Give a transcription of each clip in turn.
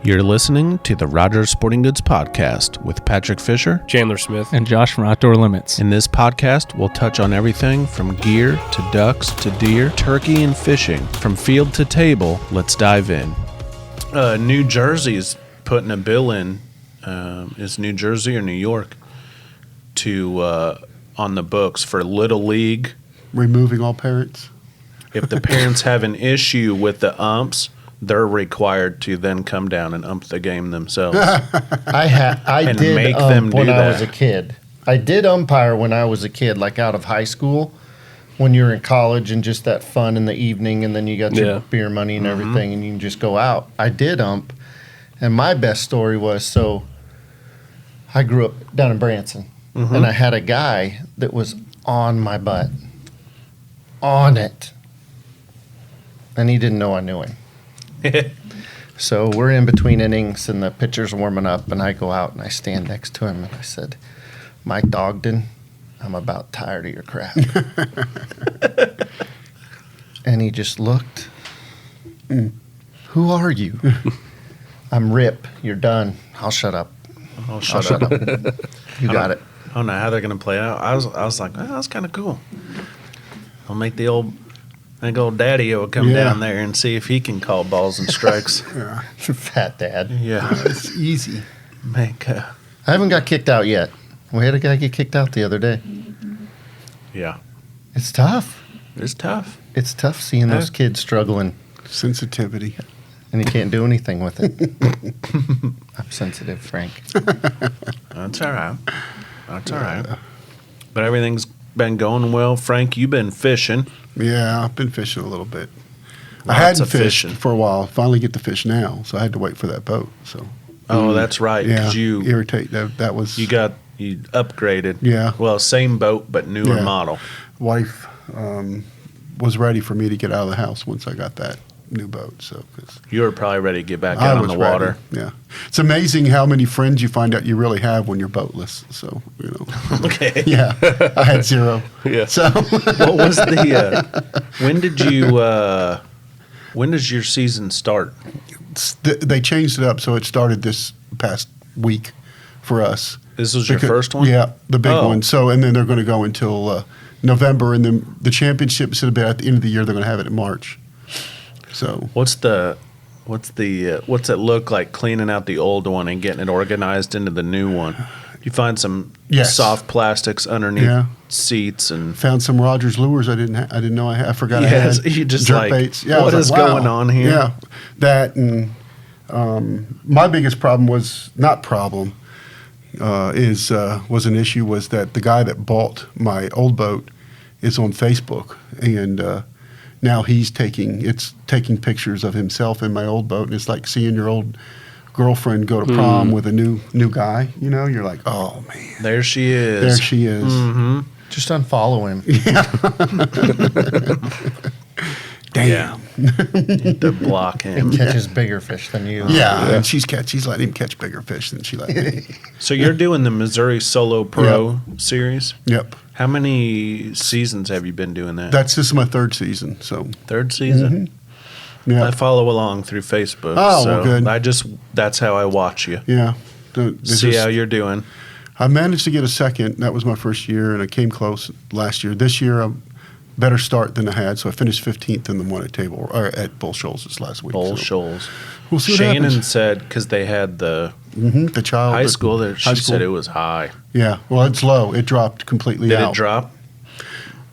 You're listening to the Rogers Sporting Goods Podcast with Patrick Fisher, Chandler Smith, and Josh from Outdoor Limits. In this podcast, we'll touch on everything from gear to ducks to deer, turkey and fishing. From field to table, let's dive in. New Jersey's putting a bill in, is New Jersey or New York, to on the books for Little League. Removing all parents? If the parents have an issue with the umps, they're required to then come down and ump the game themselves. I did make ump them do when I that. was a kid. I did umpire when I was a kid, like out of high school, when you're in college and just that fun in the evening, and then you got your beer money and everything, and you can just go out. I did ump, and my best story was, so I grew up down in Branson, and I had a guy that was on my butt. On it. And he didn't know I knew him. So we're in between innings, and the pitcher's warming up, and I go out and I stand next to him, and I said, "Mike Ogden, I'm about tired of your crap." And he just looked. "Who are you?" "I'm Ripp. You're done." "I'll shut up." Oh, shut up. You got it. I don't know how they're going to play out. I was like, that's kind of cool. I'll make the old daddy-o come down there and see if he can call balls and strikes. Fat dad. Yeah. It's easy. I haven't got kicked out yet. We had a guy get kicked out the other day. Yeah. It's tough. It's tough. It's tough seeing those kids struggling, Sensitivity. and you can't do anything with it. I'm sensitive, Frank. That's all right. That's all right. But everything's been going well. Frank, you've been fishing. Yeah, I've been fishing a little bit. I Lots hadn't of fished fishing. for a while. Finally get to fish now, so I had to wait for that boat. So Oh, that's right. yeah, 'Cause you irritate that was you upgraded. Yeah. Well, same boat but newer Yeah. model. wife was ready for me to get out of the house once I got that new boat. So 'cause You were probably ready to get back I out on was the water. ready. Yeah, it's amazing how many friends you find out you really have when you're boatless. So Okay. yeah, I had zero. Yeah. So What was the? When does your season start? they changed it up, so it started this past week for us. This was your first one? Yeah, the big Oh. one. So, and then they're going to go until November, and then the championship should have been at the end of the year. They're going to have it in March. So, What's it look like cleaning out the old one and getting it organized into the new one? You find some Yes. soft plastics underneath Yeah. seats and found some Rogers lures I didn't know I had. I forgot I Yes, had. you just jerk like, baits. Yeah, I what was is like, wow. going on here? Yeah, that and my biggest problem was was an issue was that the guy that bought my old boat is on Facebook, and now he's taking pictures of himself in my old boat, and it's like seeing your old girlfriend go to prom with a new guy. You're like, oh man, there she is. there she is. Mm-hmm. Just unfollow him. Damn. Yeah. You need to block him. He catches bigger fish than you. Yeah, and she's letting him catch bigger fish than she let me. So you're doing the Missouri Solo Pro series? Yep. How many seasons have you been doing that? This is my third season, so Third season? yeah. I follow along through Facebook. Oh, so well, good. That's how I watch you. Yeah. See how you're doing. I managed to get a second. That was my first year, and I came close last year. This year, a better start than I had, so I finished 15th in the one at Bull Shoals this last week. Bull so Shoals. We'll see what Shannon happens. said, because they had the The child high school there, she high school. said it was high. Yeah, well, it's low. It dropped completely Did out. it drop?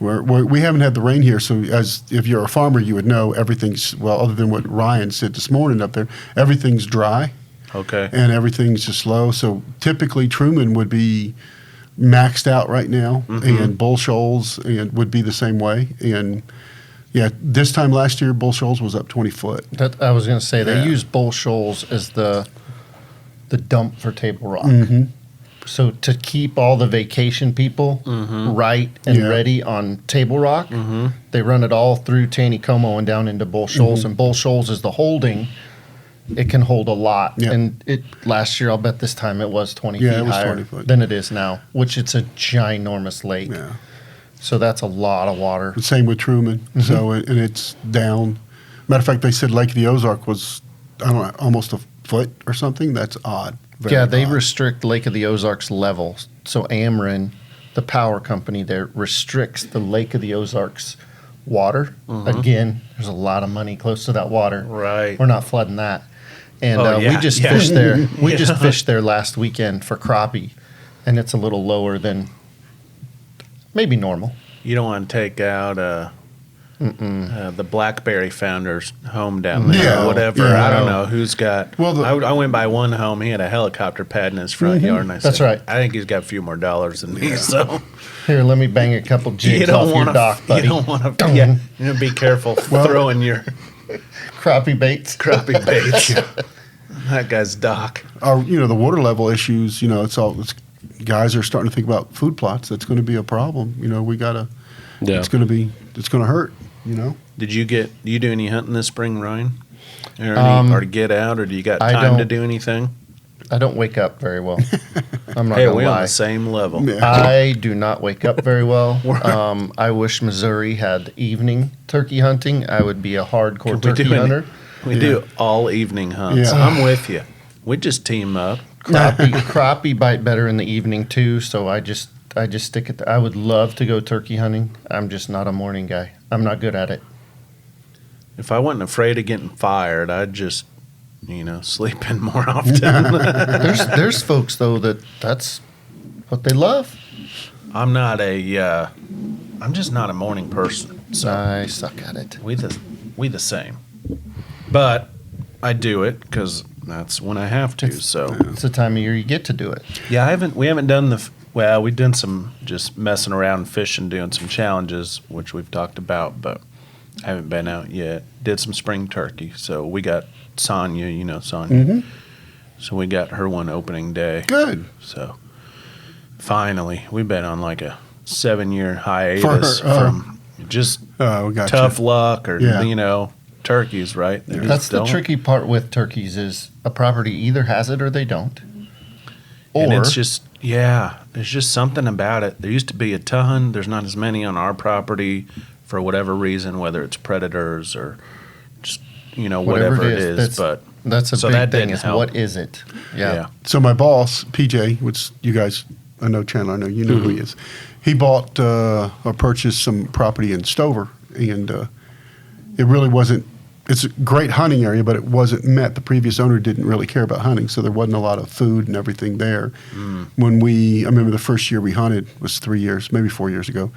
We haven't had the rain here, so if you're a farmer, you would know everything's, well, other than what Ryan said this morning up there, everything's dry. Okay. And everything's just low. So typically Truman would be maxed out right now, and Bull Shoals would be the same way. And yeah, this time last year, Bull Shoals was up 20 foot. That I was going to say they Yeah. use Bull Shoals as the dump for Table Rock. So to keep all the vacation people right and Yeah. ready on Table Rock, they run it all through Taneycomo and down into Bull Shoals. And Bull Shoals is the holding. It can hold a lot. Yeah. And last year, I'll bet this time it was 20 Yeah, feet it was higher 20 foot. than it is now, which it's a ginormous lake. Yeah. So that's a lot of water. Same with Truman. So and it's down. Matter of fact, they said Lake of the Ozark was, I don't know, almost foot or something. That's odd. Yeah, they odd. restrict Lake of the Ozarks level. So Ameren, the power company there, restricts the Lake of the Ozarks water. Again, there's a lot of money close to that water. Right. We're not flooding that. And we yeah, just yeah. fished there. We just fished there last weekend for crappie, and it's a little lower than maybe normal. You don't want to take out the BlackBerry founder's home down there, Yeah, or whatever. yeah. I don't know who's got. Well, I went by one home. He had a helicopter pad in his front yard, and I said, That's right. I think he's got a few more dollars than me. So Here, let me bang a couple jigs off your dock, buddy. You don't want to. Yeah, you know, be careful throwing your Crappie baits. crappie baits. That guy's dock. The water level issues. Guys are starting to think about food plots. That's going to be a problem. We gotta. Yeah. It's going to hurt. Did you do any hunting this spring, Ryan? Or to get out, or do you got I time to don't- do anything? I don't wake up very well. I'm not Hey, gonna we're on lie. the same level. Yeah. I do not wake up very well. I wish Missouri had evening turkey hunting. I would be a hardcore turkey hunter. We do all evening hunts. Yeah. I'm with you. We just team up. Crappie bite better in the evening too, so I just stick it. I would love to go turkey hunting. I'm just not a morning guy. I'm not good at it. If I wasn't afraid of getting fired, I'd just, sleep in more often. There's folks though that's what they love. I'm just not a morning person. So I suck at it. we the same. But I do it because that's when I have to. So It's the time of year you get to do it. yeah, we haven't done we've done some just messing around fishing, doing some challenges, which we've talked about, but I haven't been out yet. Did some spring turkey. So we got Sonia, Sonia. So we got her one opening day. Good. So finally, we've been on like a 7-year hiatus from just We got tough luck or, Yeah. turkeys, right? They just That's the don't. tricky part with turkeys is a property either has it or they don't. And Or it's just, there's just something about it. There used to be a ton. There's not as many on our property for whatever reason, whether it's predators or just, whatever it is. But that's a so big that thing didn't is help. what is it? yeah. So my boss, PJ, which you guys, I know Chandler, I know you know who he is. He bought or purchased some property in Stover, and it really wasn't. It's a great hunting area, but it wasn't met. The previous owner didn't really care about hunting, so there wasn't a lot of food and everything there. I remember the first year we hunted was 3 years, maybe 4 years ago.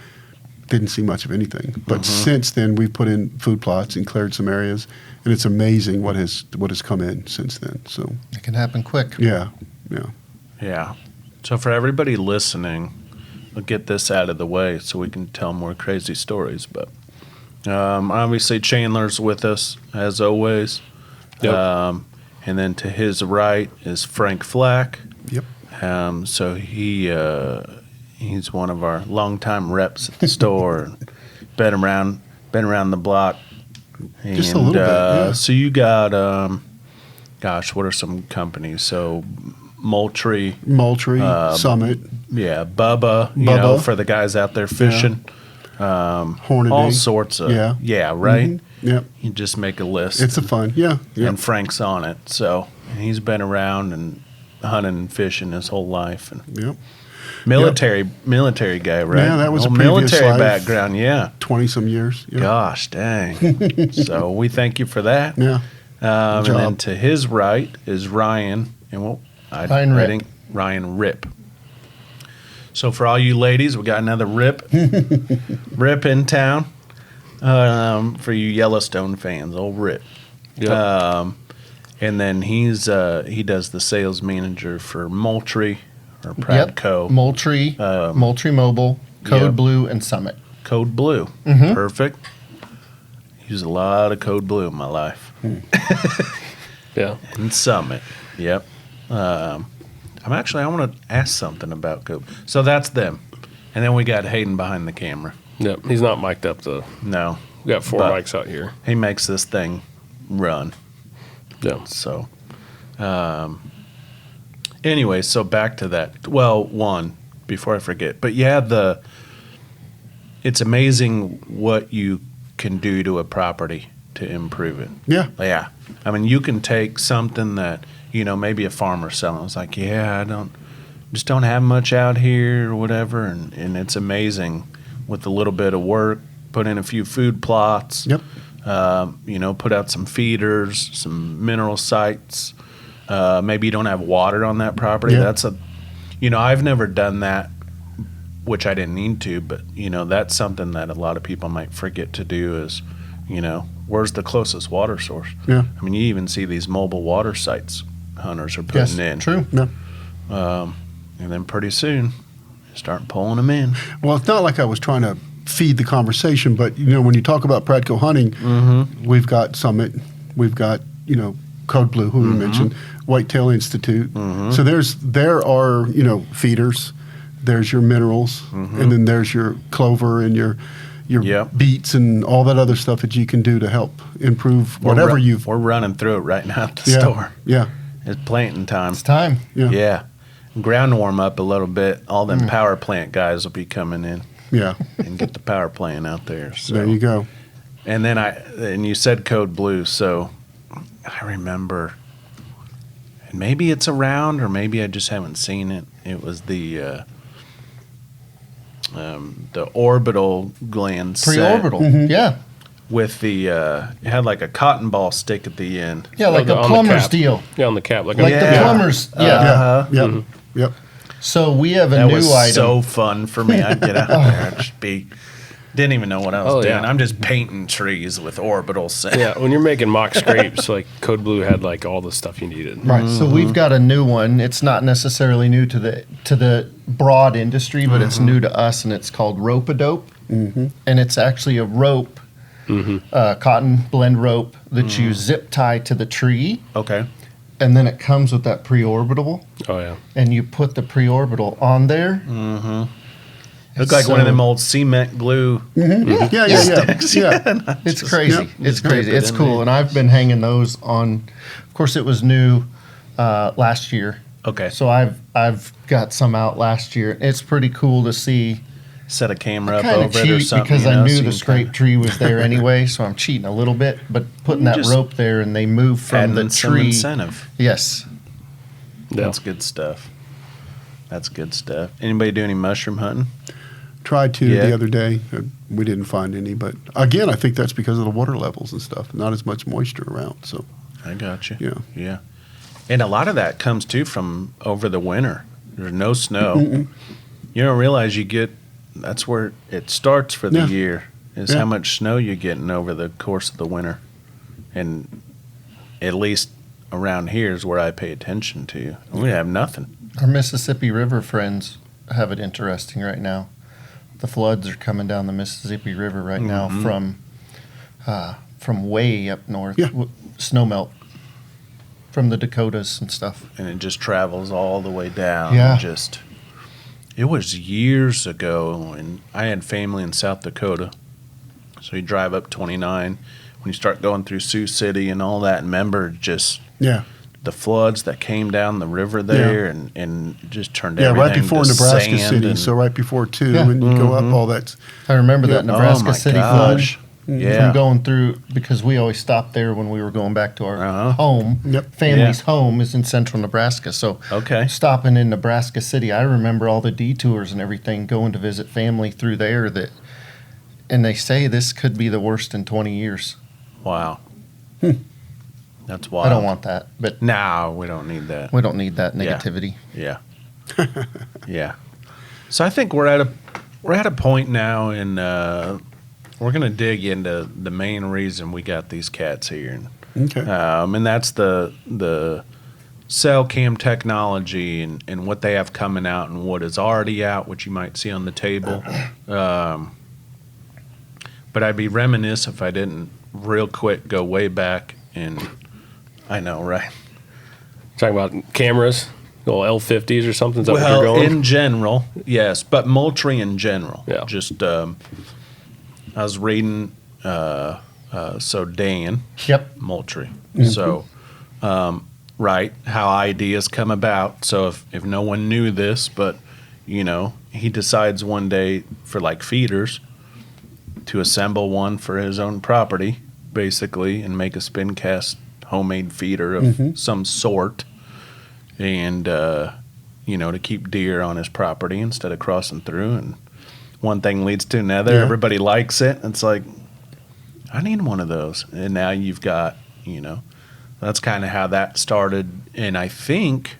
Didn't see much of anything, but since then we've put in food plots and cleared some areas, and it's amazing what has come in since then. So It can happen quick. yeah. Yeah. So for everybody listening, we'll get this out of the way so we can tell more crazy stories. But obviously Chandler's with us as always. Yep. And then to his right is Frank Flack. Yep. So he's one of our longtime reps at the store. Been around the block. Just a little bit, yeah. So you got, what are some companies? So Moultrie, Summit, Bubba, for the guys out there fishing. Hornady, all sorts of, right? Mm-hmm. Yep. You just make a list. It's a fun, yeah. And Frank's on it. So he's been around and hunting and fishing his whole life. And Yep. military guy, right? Yeah, that was a Old previous military life. background, yeah. 20-some years. Yep. Gosh, dang. So we thank you for that. Yeah. And job. then to his right is Ryan, and Ryan Ripp. So for all you ladies, we got another Ripp in town. For you Yellowstone fans, old Ripp. Yep. And then he does the sales manager for Moultrie or Pradco. Moultrie, Moultrie Mobile, Code Yep. Blue, and Summit. Code Blue. Perfect. Use a lot of Code Blue in my life. Yeah. And Summit. Yep. I want to ask something about Code. So that's them. And then we got Hayden behind the camera. Yep. He's not mic'd up though. No. We got 4 But- mics out here. He makes this thing run. Yeah. So, anyway, so back to that. Well, one, before I forget. But yeah, it's amazing what you can do to a property to improve it. Yeah. Yeah. I mean, you can take something that maybe a farmer selling. I was like, yeah, just don't have much out here or whatever. And it's amazing with a little bit of work, put in a few food plots, Yep. Put out some feeders, some mineral sites. Maybe you don't have water on that property. Yeah. That's I've never done that, which I didn't need to, but that's something that a lot of people might forget to do is, where's the closest water source? Yeah. I mean, you even see these mobile water sites hunters are putting in. True. Yeah. And then pretty soon, you start pulling them in. Well, it's not like I was trying to feed the conversation, but when you talk about practical hunting, we've got Summit, we've got Code Blue, who we mentioned, Whitetail Institute. So there are feeders, there's your minerals, and then there's your clover and your Yep. beets and all that other stuff that you can do to help improve whatever We're running through it right now at the yeah, store. Yeah, It's planting time. It's time. yeah, Yeah. Ground warm up a little bit. All them power plant guys will be coming in yeah. and get the power plant out there. So. There you go. And then you said Code Blue, so I remember, and maybe it's around, or maybe I just haven't seen it. It was the orbital gland Pre-orbital. set Yeah. with the it had like a cotton ball stick at the end. Yeah, like On a the plumber's cap. deal. Yeah, on the cap. Like Yeah. the plumber's. Yeah. Uh-huh. Yep, yep. So we have a That new was item. so fun for me. I'd get out there, I'd just didn't even know what I was Oh, doing. yeah. I'm just painting trees with orbital set. Yeah, when you're making mock scrapes, like Code Blue had like all the stuff you needed. Right. So we've got a new one. It's not necessarily new to the broad industry, but it's new to us, and it's called Rope-a-Dope. And it's actually a rope, cotton blend rope that you zip tie to the tree, Okay. and then it comes with that pre-orbital, Oh yeah. and you put the pre-orbital on there. Looked like one of So- them old cement glue. Yeah, yeah, yeah. It's crazy. Yep. It's Just crazy. dip it It's in cool. there. And I've been hanging those on. Of course, it was new last year. Okay. So I've got some out last year. It's pretty cool to see. Set a camera up Kind of over it or cheat something. because you I know, knew so the you scrape can tree was there anyway, so I'm cheating a little bit. But putting that Just rope there and they move from the adding some tree. incentive. Yes. Yeah. That's good stuff. That's good stuff. Anybody do any mushroom hunting? Tried to Yeah. the other day. We didn't find any, but again, I think that's because of the water levels and stuff. Not as much moisture around. So I got you. yeah, Yeah. And a lot of that comes too from over the winter. There's no snow. You don't realize that's where it starts for the Yeah. year, is Yeah. how much snow you're getting over the course of the winter. And at least around here is where I pay attention to. We have nothing. Our Mississippi River friends have it interesting right now. The floods are coming down the Mississippi River right now from way up north. Yeah. Snow melt from the Dakotas and stuff. And it just travels all the way down. Yeah. It was years ago, and I had family in South Dakota. So you drive up 29, when you start going through Sioux City and all that, and remember just yeah, the floods that came down the river there and just turned yeah. everything Right before to Nebraska sand City, and- so right before two, Yeah. and you go up all that. I remember that Oh Nebraska my City gosh. flood Yeah. from going through, because we always stopped there when we were going back to our Uh-huh. home. Yep. Family's Yeah. home is in central Nebraska. So Okay. stopping in Nebraska City, I remember all the detours and everything going to visit family through there and they say this could be the worst in 20 years. Wow. That's I wild. don't want that, but No, we don't need that. we don't need that Yeah. negativity. Yeah. Yeah. So I think we're at a point now in we're going to dig into the main reason we got these cats here. Okay. And that's the Cellular technology and what they have coming out and what is already out, which you might see on the table. But I'd be remiss if I didn't real quick go way back and I know, right? Talking about cameras, little L50s or something. Is that what Well, you're going? in general, yes, but Moultrie in general. Yeah. Just I was reading so Dan Yep. Moultrie. So right, how ideas come about. So if no one knew this, but he decides one day for like feeders to assemble one for his own property, basically, and make a spin cast homemade feeder of some sort. and to keep deer on his property instead of crossing through. And one thing leads to another. Yeah. Everybody likes it. It's like, I need one of those. And now you've got, that's kind of how that started. And I think,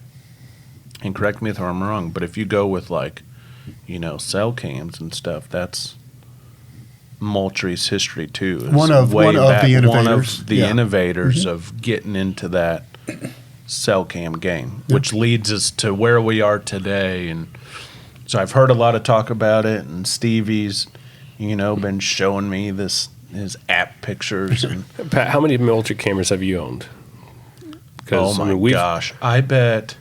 and correct me if I'm wrong, but if you go with cell cams and stuff, that's Moultrie's history too. It's One of the innovators. One of the Yeah. innovators of getting into that cell cam game, which leads us to where we are today. And so I've heard a lot of talk about it, and Stevie's, been showing me his app pictures. And Pat, how many Moultrie cameras have you owned? oh my gosh, I bet.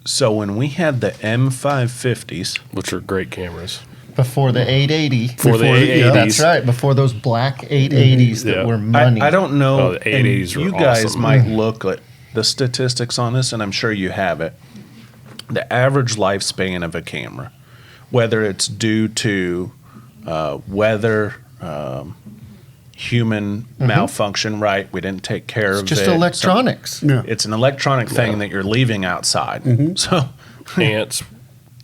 So when we had the M550s, which are great cameras. Before the 880. Before the 880s. That's right. Before those black 880s that Yeah. were money. I don't know. Oh, the 880s and were you guys awesome. might look at the statistics on this, and I'm sure you have it. The average lifespan of a camera, whether it's due to weather, human malfunction, right? We didn't take care of it. Just electronics. Yeah. It's an electronic thing that you're leaving outside. So Ants.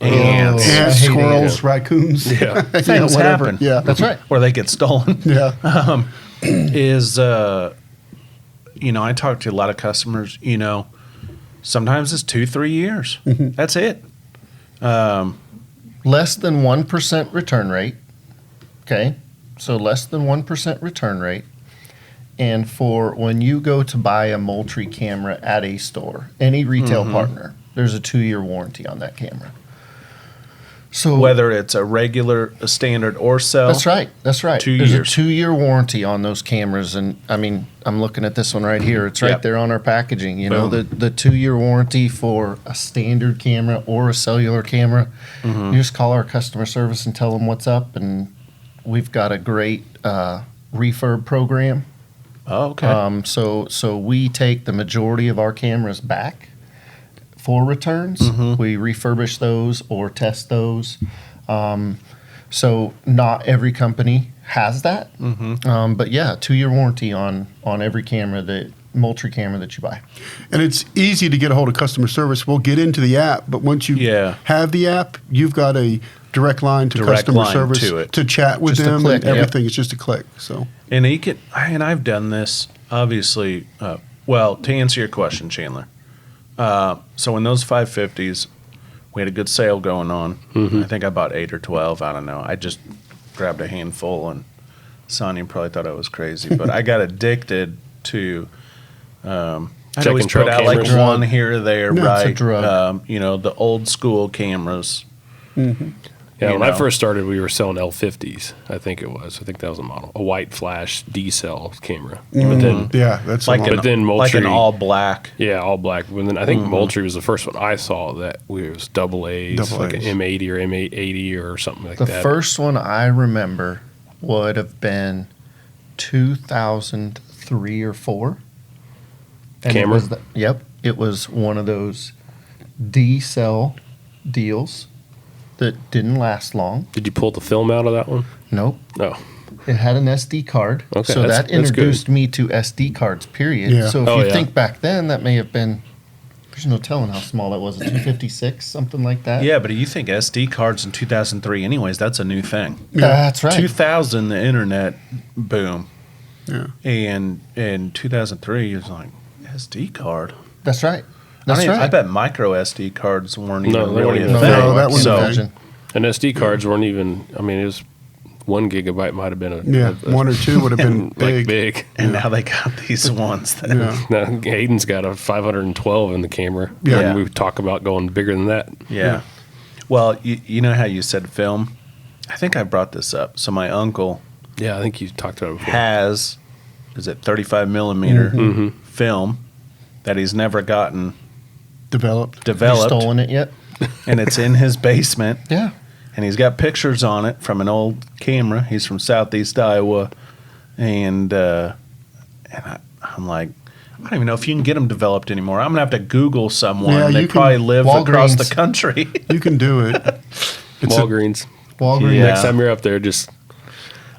ants, I Ants, hate squirrels, raccoons. Yeah. things whatever. happen. Yeah. That's right. Or they get stolen. Yeah. Is I talk to a lot of customers, sometimes it's 2-3 years. That's it. Less than 1% return rate. Okay. So less than 1% return rate. And for when you go to buy a Moultrie camera at a store, any retail partner, there's a 2-year warranty on that camera. So Whether it's a standard or cell. That's right. That's right. 2 There's years. a 2-year warranty on those cameras, and I mean, I'm looking at this one right here. It's right Yep. there on our packaging. You know, Boom. the 2-year warranty for a standard camera or a cellular camera. You just call our customer service and tell them what's up, and we've got a great refurb program. Oh, okay. So we take the majority of our cameras back for returns. We refurbish those or test those. So not every company has that. But yeah, 2-year warranty on every camera, the Moultrie camera that you buy. And it's easy to get a hold of customer service. We'll get into the app, but once you Yeah. have the app, you've got a direct line to Direct customer line service to it. chat with Just a them. click, and yep. everything. It's just a click. So And I've done this, obviously. Well, to answer your question, Chandler. So in those 550s, we had a good sale going on. I think I bought 8 or 12. I don't know. I just grabbed a handful, and Sonia probably thought I was crazy. But I got addicted to. I'd Checking always trail put out like cameras. one here or there, No, right? it's a drug. The old school cameras. Yeah, You when I know. first started, we were selling L50s. I think it was. I think that was a model, a white flash D-cell camera. But then, yeah, that's Like a an, But then like an Moultrie- all black. yeah, all black. And then I think Moultrie was the first one I saw that was double A's, Double like an A's. M80 or M880 or something like The that. first one I remember would have been 2003 or 4. And it Camera? was it was one of those D-cell deals that didn't last long. Did you pull the film out of that one? Nope. No. It had an SD card. Okay, so that's that good. introduced me to SD cards, period. Yeah. So if Oh, you yeah. think back then, that may have been, there's no telling how small that was, a 256, something like that. Yeah, but you think SD cards in 2003, anyways, that's a new thing. That's right. 2000, the internet, boom. Yeah. And in 2003, it's like, SD card? That's right. I, That's don't even- right. I bet micro SD cards weren't even No, they really weren't a even thing. a thing. No, that wasn't so, a thing. Imagine. And SD cards weren't even, I mean, it was 1 gigabyte might have been Yeah, a 1 or 2 would have been like big. big. and now they got these ones that Yeah. Now, Hayden's got a 512 in the camera. Yeah. And we talk about going bigger than that. Yeah. Well, you know how you said film? I think I brought this up. So my uncle Yeah, I think you talked about it before. has, is it 35 millimeter film that he's never gotten Developed. You developed, stolen it yet? and it's in his basement. Yeah. And he's got pictures on it from an old camera. He's from Southeast Iowa, and I'm like, I don't even know if you can get them developed anymore. I'm gonna have to Google someone. Yeah, They you can- probably live across the Walgreens. country. You can do it. It's a- Walgreens. Walgreens. Yeah. Next time you're up there, just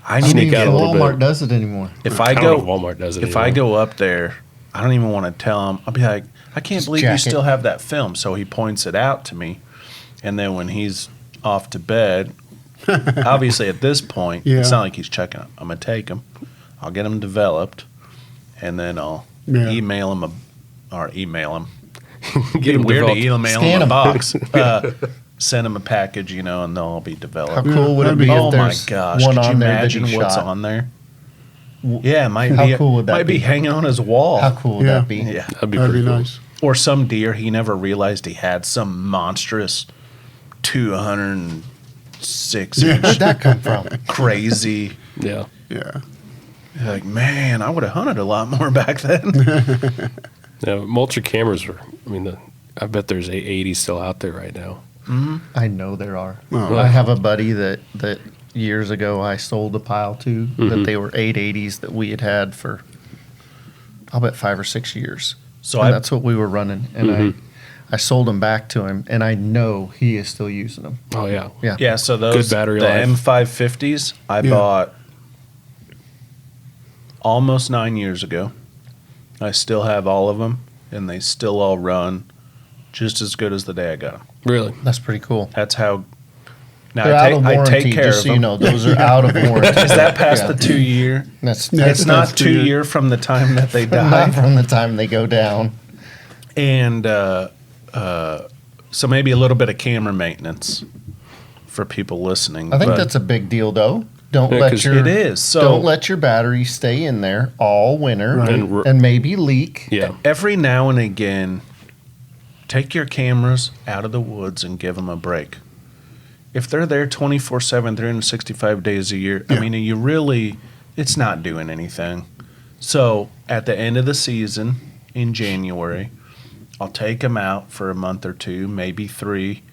I I need don't to Sneak even out get a little Walmart bit. does it anymore. if I I don't go know if Walmart does it if I anymore. go up there, I don't even want to tell them. I'll be like, I can't Just believe you jacket. still have that film. So he points it out to me. And then when he's off to bed, obviously at this point, Yeah. it's not like he's checking them. I'm going to take them. I'll get them developed. And then I'll Yeah. email him email him. Get them Weird to developed. email Scan him a 'em. box. Send them a package, and they'll all be How developed. cool would it that'd be be- Oh if my there's gosh! one Could you on there that imagine he what's shot? on there? Yeah, it might How be. cool would that might be be? hanging on his wall. How cool would Yeah. that be? Yeah. That'd be That'd pretty be cool. nice. Or some deer he never realized he had some monstrous 206 Yeah. inch Where'd that come from? crazy. Yeah. Yeah. Like, man, I would have hunted a lot more back then. Yeah. Moultrie cameras were. I mean, I bet there's 80 still out there right now. I know there are. Oh. I have a buddy that years ago I sold a pile to that they were 880s that we had for I'll bet 5 or 6 years. So And I- that's what we were running, and I sold them back to him, and I know he is still using them. Oh yeah. Yeah. Yeah, so those Good battery the life. M550s I Yeah. bought almost 9 years ago. I still have all of them, and they still all run just as good as the day I got them. Really. That's pretty cool. That's how. Now They're out of I warranty, take care just of so them. you know. Those are out of warranty. Is that past Yeah. the 2 year? That's Yeah. It's not That's 2 2 year from the time that they not died. from the time they go down. And so maybe a little bit of camera maintenance for people listening. I think but that's a big deal, though. Don't Yeah, let 'cause your it is. So don't let your battery stay in there all winter Right. and maybe leak. Yeah. every now and again, take your cameras out of the woods and give them a break. If they're there 24/7, 365 days a year, I Yeah. mean, it's not doing anything. So at the end of the season in January, I'll take them out for a month or two, maybe 3.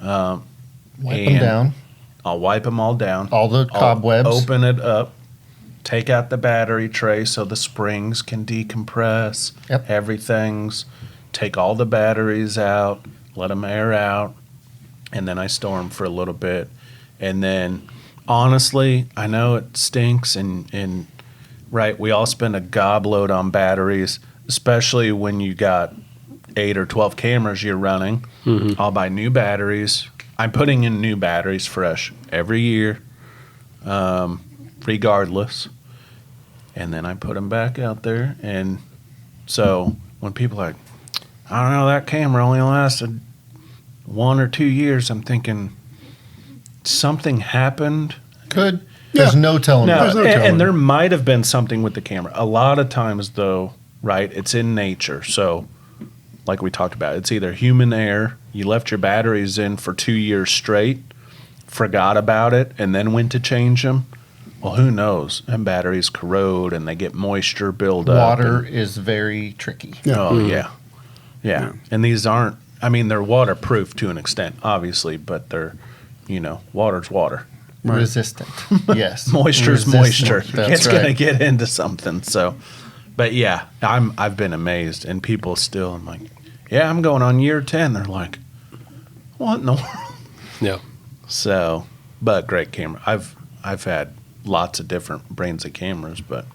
Wipe them And down. I'll wipe them all down. All the I'll cobwebs. Open it up. Take out the battery tray so the springs can decompress. Yep. Everything's. Take all the batteries out. Let them air out. And then I store them for a little bit. And then, honestly, I know it stinks. And right, we all spend a gobload on batteries, especially when you got 8 or 12 cameras you're running. I'll buy new batteries. I'm putting in new batteries fresh every year, regardless. And then I put them back out there. And so when people are like, I don't know, that camera only lasted 1 or 2 years, I'm thinking something happened. Could. There's Yeah. no telling. No, There's no and telling. there might have been something with the camera. A lot of times, though, right, it's in nature. So, like we talked about, it's either human error, you left your batteries in for 2 years straight, forgot about it, and then went to change them. Well, who knows? And batteries corrode and they get moisture build up. Water is very tricky. Yeah. Oh, yeah. And these aren't, I mean, they're waterproof to an extent, obviously, but they're, water's water. Right. Resistant. Yes. Moisture's Resistant. moisture. That's It's right. gonna get into something. So, but yeah, I've been amazed, and people still. I'm like, yeah, I'm going on year 10. They're like, what in the world? Yeah. So, but great camera. I've had lots of different brands of cameras, but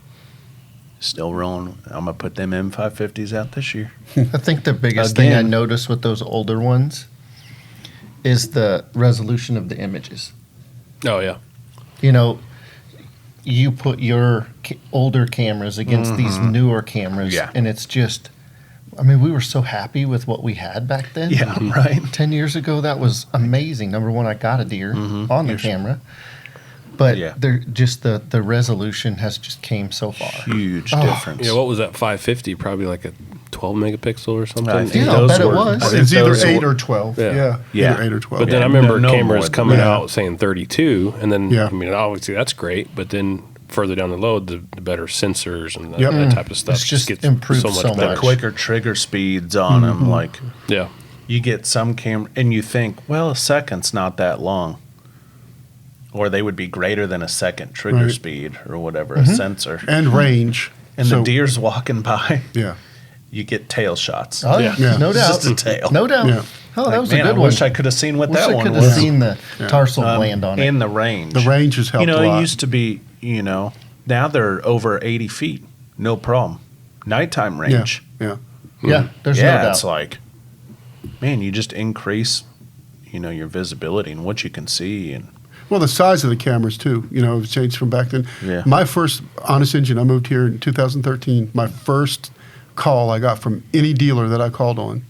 still rolling. I'm gonna put them M550s out this year. I think the biggest thing I Again. noticed with those older ones is the resolution of the images. Oh yeah. You put your older cameras against these newer cameras, Yeah. and it's just, I mean, we were so happy with what we had back then. Yeah, right. 10 years ago, that was amazing. Number one, I got a deer on the Yes. camera. But Yeah. they're just the resolution has just came so far. Huge Oh. difference. Yeah. What was that 550? Probably like a 12 megapixel or something. I think Yeah, I those bet it were. was. I think It's either those 8 were- or 12. Yeah. Yeah. Yeah. Either 8 or 12. But then Yeah, I remember no more cameras than coming that. out saying 32, and then Yeah. I mean, obviously that's great, but then further down the road, the better sensors and Yep. that type of stuff It's just gets improved so much so better. much. quicker trigger speeds on them. Like Yeah, you get some camera, and you think, well, a second's not that long, or they would be greater than a second trigger Right. speed or whatever, a sensor. And range. And So- the deer's walking by, Yeah. you get tail shots. Oh, Yeah. yeah. No It's doubt. just a tail. No doubt. Yeah. Oh, that Like, was man, a good I one. wish I could have seen what Wish that I one could was. have seen the tarsal gland on it. And the range. The range has helped a it lot. used to be, now they're over 80 feet, no problem. Nighttime range. Yeah. Yeah, there's no yeah, doubt. it's like, man, you just increase, your visibility and what you can see. And Well, the size of the cameras too, have changed from back then. Yeah. My first Honest Engine, I moved here in 2013. My first call I got from any dealer that I called on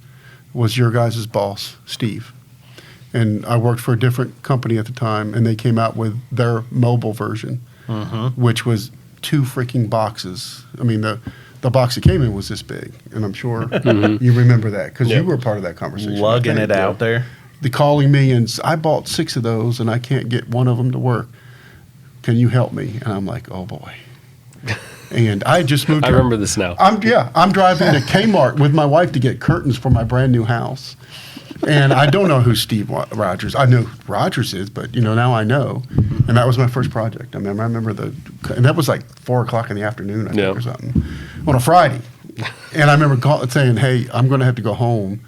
was your guys' boss, Steve. And I worked for a different company at the time, and they came out with their mobile version, which was 2 freaking boxes. I mean, the box it came in was this big, and I'm sure you remember that because you were part of that conversation. lugging it out there. The calling me, and I bought 6 of those, and I can't get one of them to work. Can you help me? And I'm like, oh boy. And I just moved. I remember this now. I'm driving to Kmart with my wife to get curtains for my brand new house, and I don't know who Steve Rogers. I know who Rogers is, but now I know. And that was my first project. I remember and that was like 4:00 in the afternoon, I think, or something, on a Friday. And I remember saying, "Hey, I'm going to have to go home.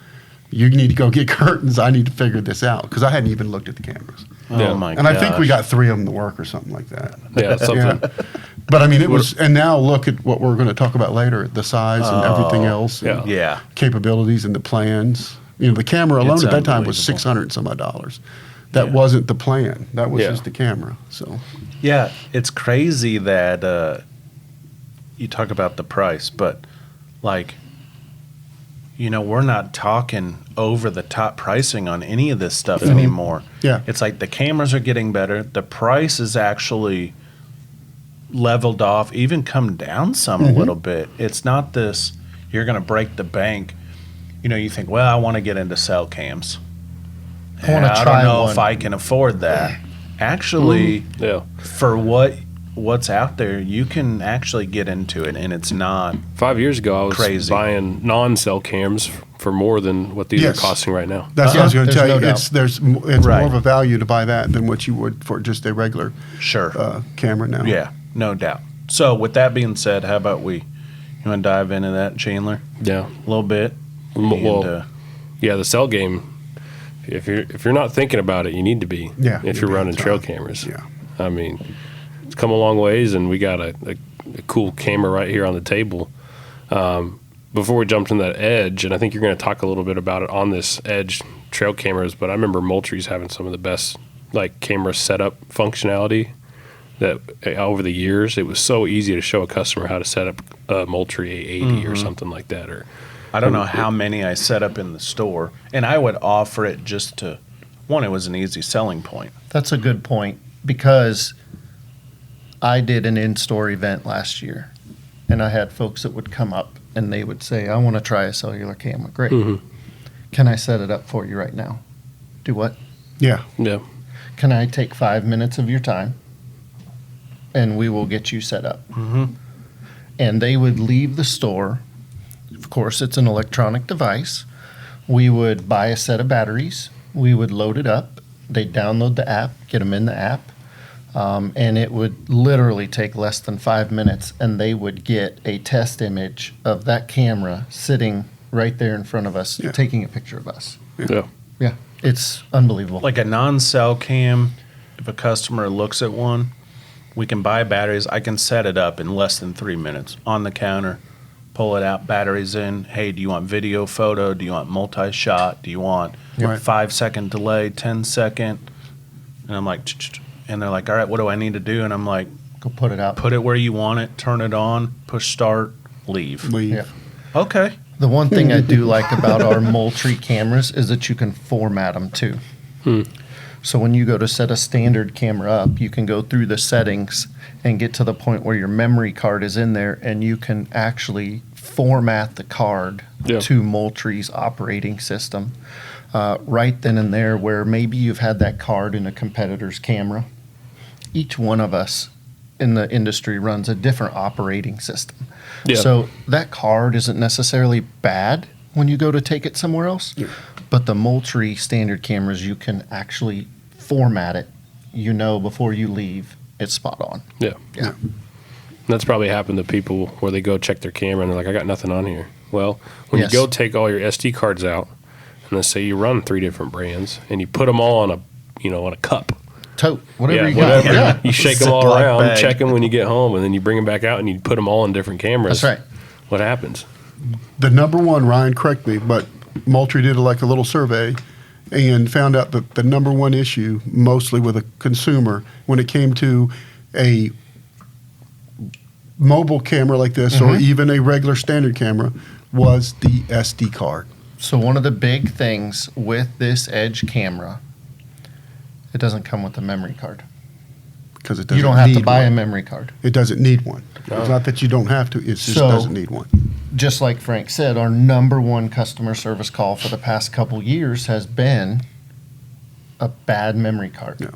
You need to go get curtains. I need to figure this out," because I hadn't even looked at the cameras. Oh my god! And I think we got 3 of them to work or something like that. Yeah, something. Yeah. But I mean, it was, and now look at what we're going to talk about later, the size and everything else, and Yeah. capabilities and the plans. The camera alone It's at that time was unbelievable. $600 and some odd dollars. That wasn't the plan. That was Yeah. just the camera. So Yeah, it's crazy that you talk about the price, but like, we're not talking over the top pricing on any of this stuff anymore. Yeah. It's like the cameras are getting better. The price is actually leveled off, even come down some a little bit. It's not this, you're going to break the bank. You think, well, I want to get into cell cams. I wanna I try don't know one. if I can afford that. Actually, Yeah. for what's out there, you can actually get into it, and it's not. 5 years ago, I was Crazy. buying non-cell cams for more than what these Yes. are costing right now. that's what I was going to There's tell no you. doubt. It's Right. more of a value to buy that than what you would for just a regular Sure. camera now. Yeah, no doubt. So, with that being said, how about you want to dive into that, Chandler, Yeah. a little bit? Well, And, yeah, the cell game. If you're not thinking about it, you need to be. Yeah, If you you're running got trail time. cameras. Yeah. I mean, it's come a long ways, and we got a cool camera right here on the table. Before we jumped in that Edge, and I think you're going to talk a little bit about it on this Edge trail cameras, but I remember Moultrie's having some of the best camera setup functionality that over the years. It was so easy to show a customer how to set up a Moultrie 880 or something like that, or I don't know how many I set up in the store, and I would offer it just to, one, it was an easy selling point. That's a good point because I did an in-store event last year, and I had folks that would come up and they would say, "I want to try a cellular camera." Great. Can I set it up for you right now? Do what? Yeah. yeah. Can I take 5 minutes of your time and we will get you set up? And they would leave the store. Of course, it's an electronic device. We would buy a set of batteries. We would load it up. They'd download the app, get them in the app. And it would literally take less than 5 minutes, and they would get a test image of that camera sitting right there in front of us, Yeah. taking a picture of us. Yeah. Yeah, it's unbelievable. Like a non-cell cam, if a customer looks at one, we can buy batteries. I can set it up in less than 3 minutes on the counter, pull it out, batteries in. Hey, do you want video, photo? Do you want multi-shot? Do you want Right. 5-second delay, 10-second? And I'm like, and they're like, all right, what do I need to do? And I'm like, Go put it out. put it where you want it, turn it on, push start, leave. Leave. Yeah. Okay. The one thing I do like about our Moultrie cameras is that you can format them too. So when you go to set a standard camera up, you can go through the settings and get to the point where your memory card is in there, and you can actually format the card Yeah. to Moultrie's operating system right then and there, where maybe you've had that card in a competitor's camera. Each one of us in the industry runs a different operating system. Yeah. So that card isn't necessarily bad when you go to take it somewhere else, but the Moultrie standard cameras, you can actually format it, before you leave, it's spot on. Yeah. Yeah. That's probably happened to people where they go check their camera and they're like, I got nothing on here. Well, when Yes. you go take all your SD cards out, and let's say you run 3 different brands and you put them all on a cup. Tote, whatever Yeah, you got. whatever. Yeah. You shake them all Ziploc around, bag. check them when you get home, and then you bring them back out and you put them all in different cameras. That's right. What happens? the number one, Ryan, correct me, but Moultrie did like a little survey and found out that the number one issue, mostly with a consumer, when it came to a mobile camera like this or even a regular standard camera, was the SD card. So one of the big things with this Edge camera, it doesn't come with a memory card. Because it doesn't You don't have to need buy a one. memory card. It doesn't need one. It's not that you don't have to, it just So- doesn't need one. Just like Frank said, our number one customer service call for the past couple years has been a bad memory card. Yeah.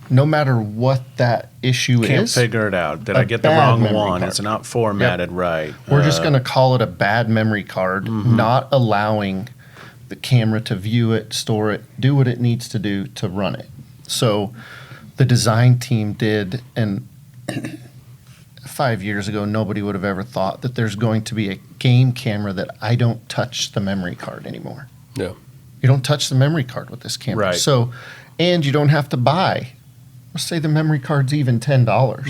No matter what that issue Can't is, figure it out. Did a I get the bad wrong memory one? card. It's not formatted right. we're just going to call it a bad memory card, not allowing the camera to view it, store it, do what it needs to do to run it. So the design team did, and 5 years ago, nobody would have ever thought that there's going to be a game camera that I don't touch the memory card anymore. Yeah. You don't touch the memory card with this camera. Right. So, and you don't have to buy, let's say the memory card's even $10.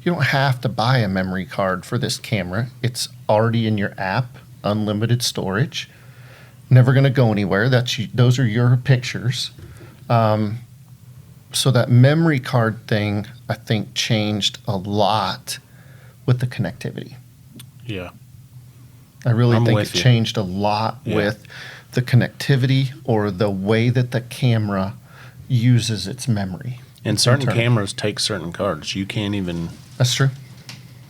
You don't have to buy a memory card for this camera. It's already in your app, unlimited storage, never going to go anywhere. Those are your pictures. So that memory card thing, I think, changed a lot with the connectivity. Yeah. I really I'm think with it you. changed a lot Yeah. with the connectivity or the way that the camera uses its memory. And certain Internal. cameras take certain cards. You can't even, That's true.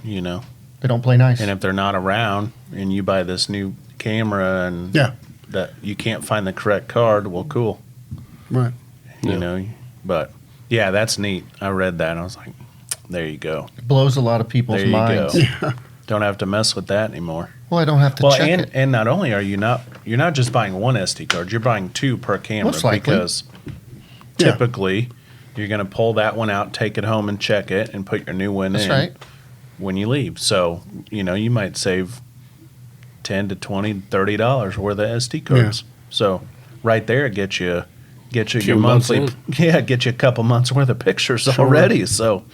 you know. They don't play nice. And if they're not around and you buy this new camera and Yeah, that you can't find the correct card, well, cool. right. You Yeah. know, but yeah, that's neat. I read that and I was like, there you go. It blows a lot of people's There you minds. go. Don't have to mess with that anymore. Well, I don't have to Well, check and it. and not only are you're not just buying one SD card, you're buying two per camera Most likely. because Yeah. typically you're going to pull that one out, take it home and check it and put your new one That's in right. when you leave. So, you know, you might save $10 to $20, $30 worth of SD cards. So, right there it gets you Few your months monthly get you a couple months worth of pictures already. So,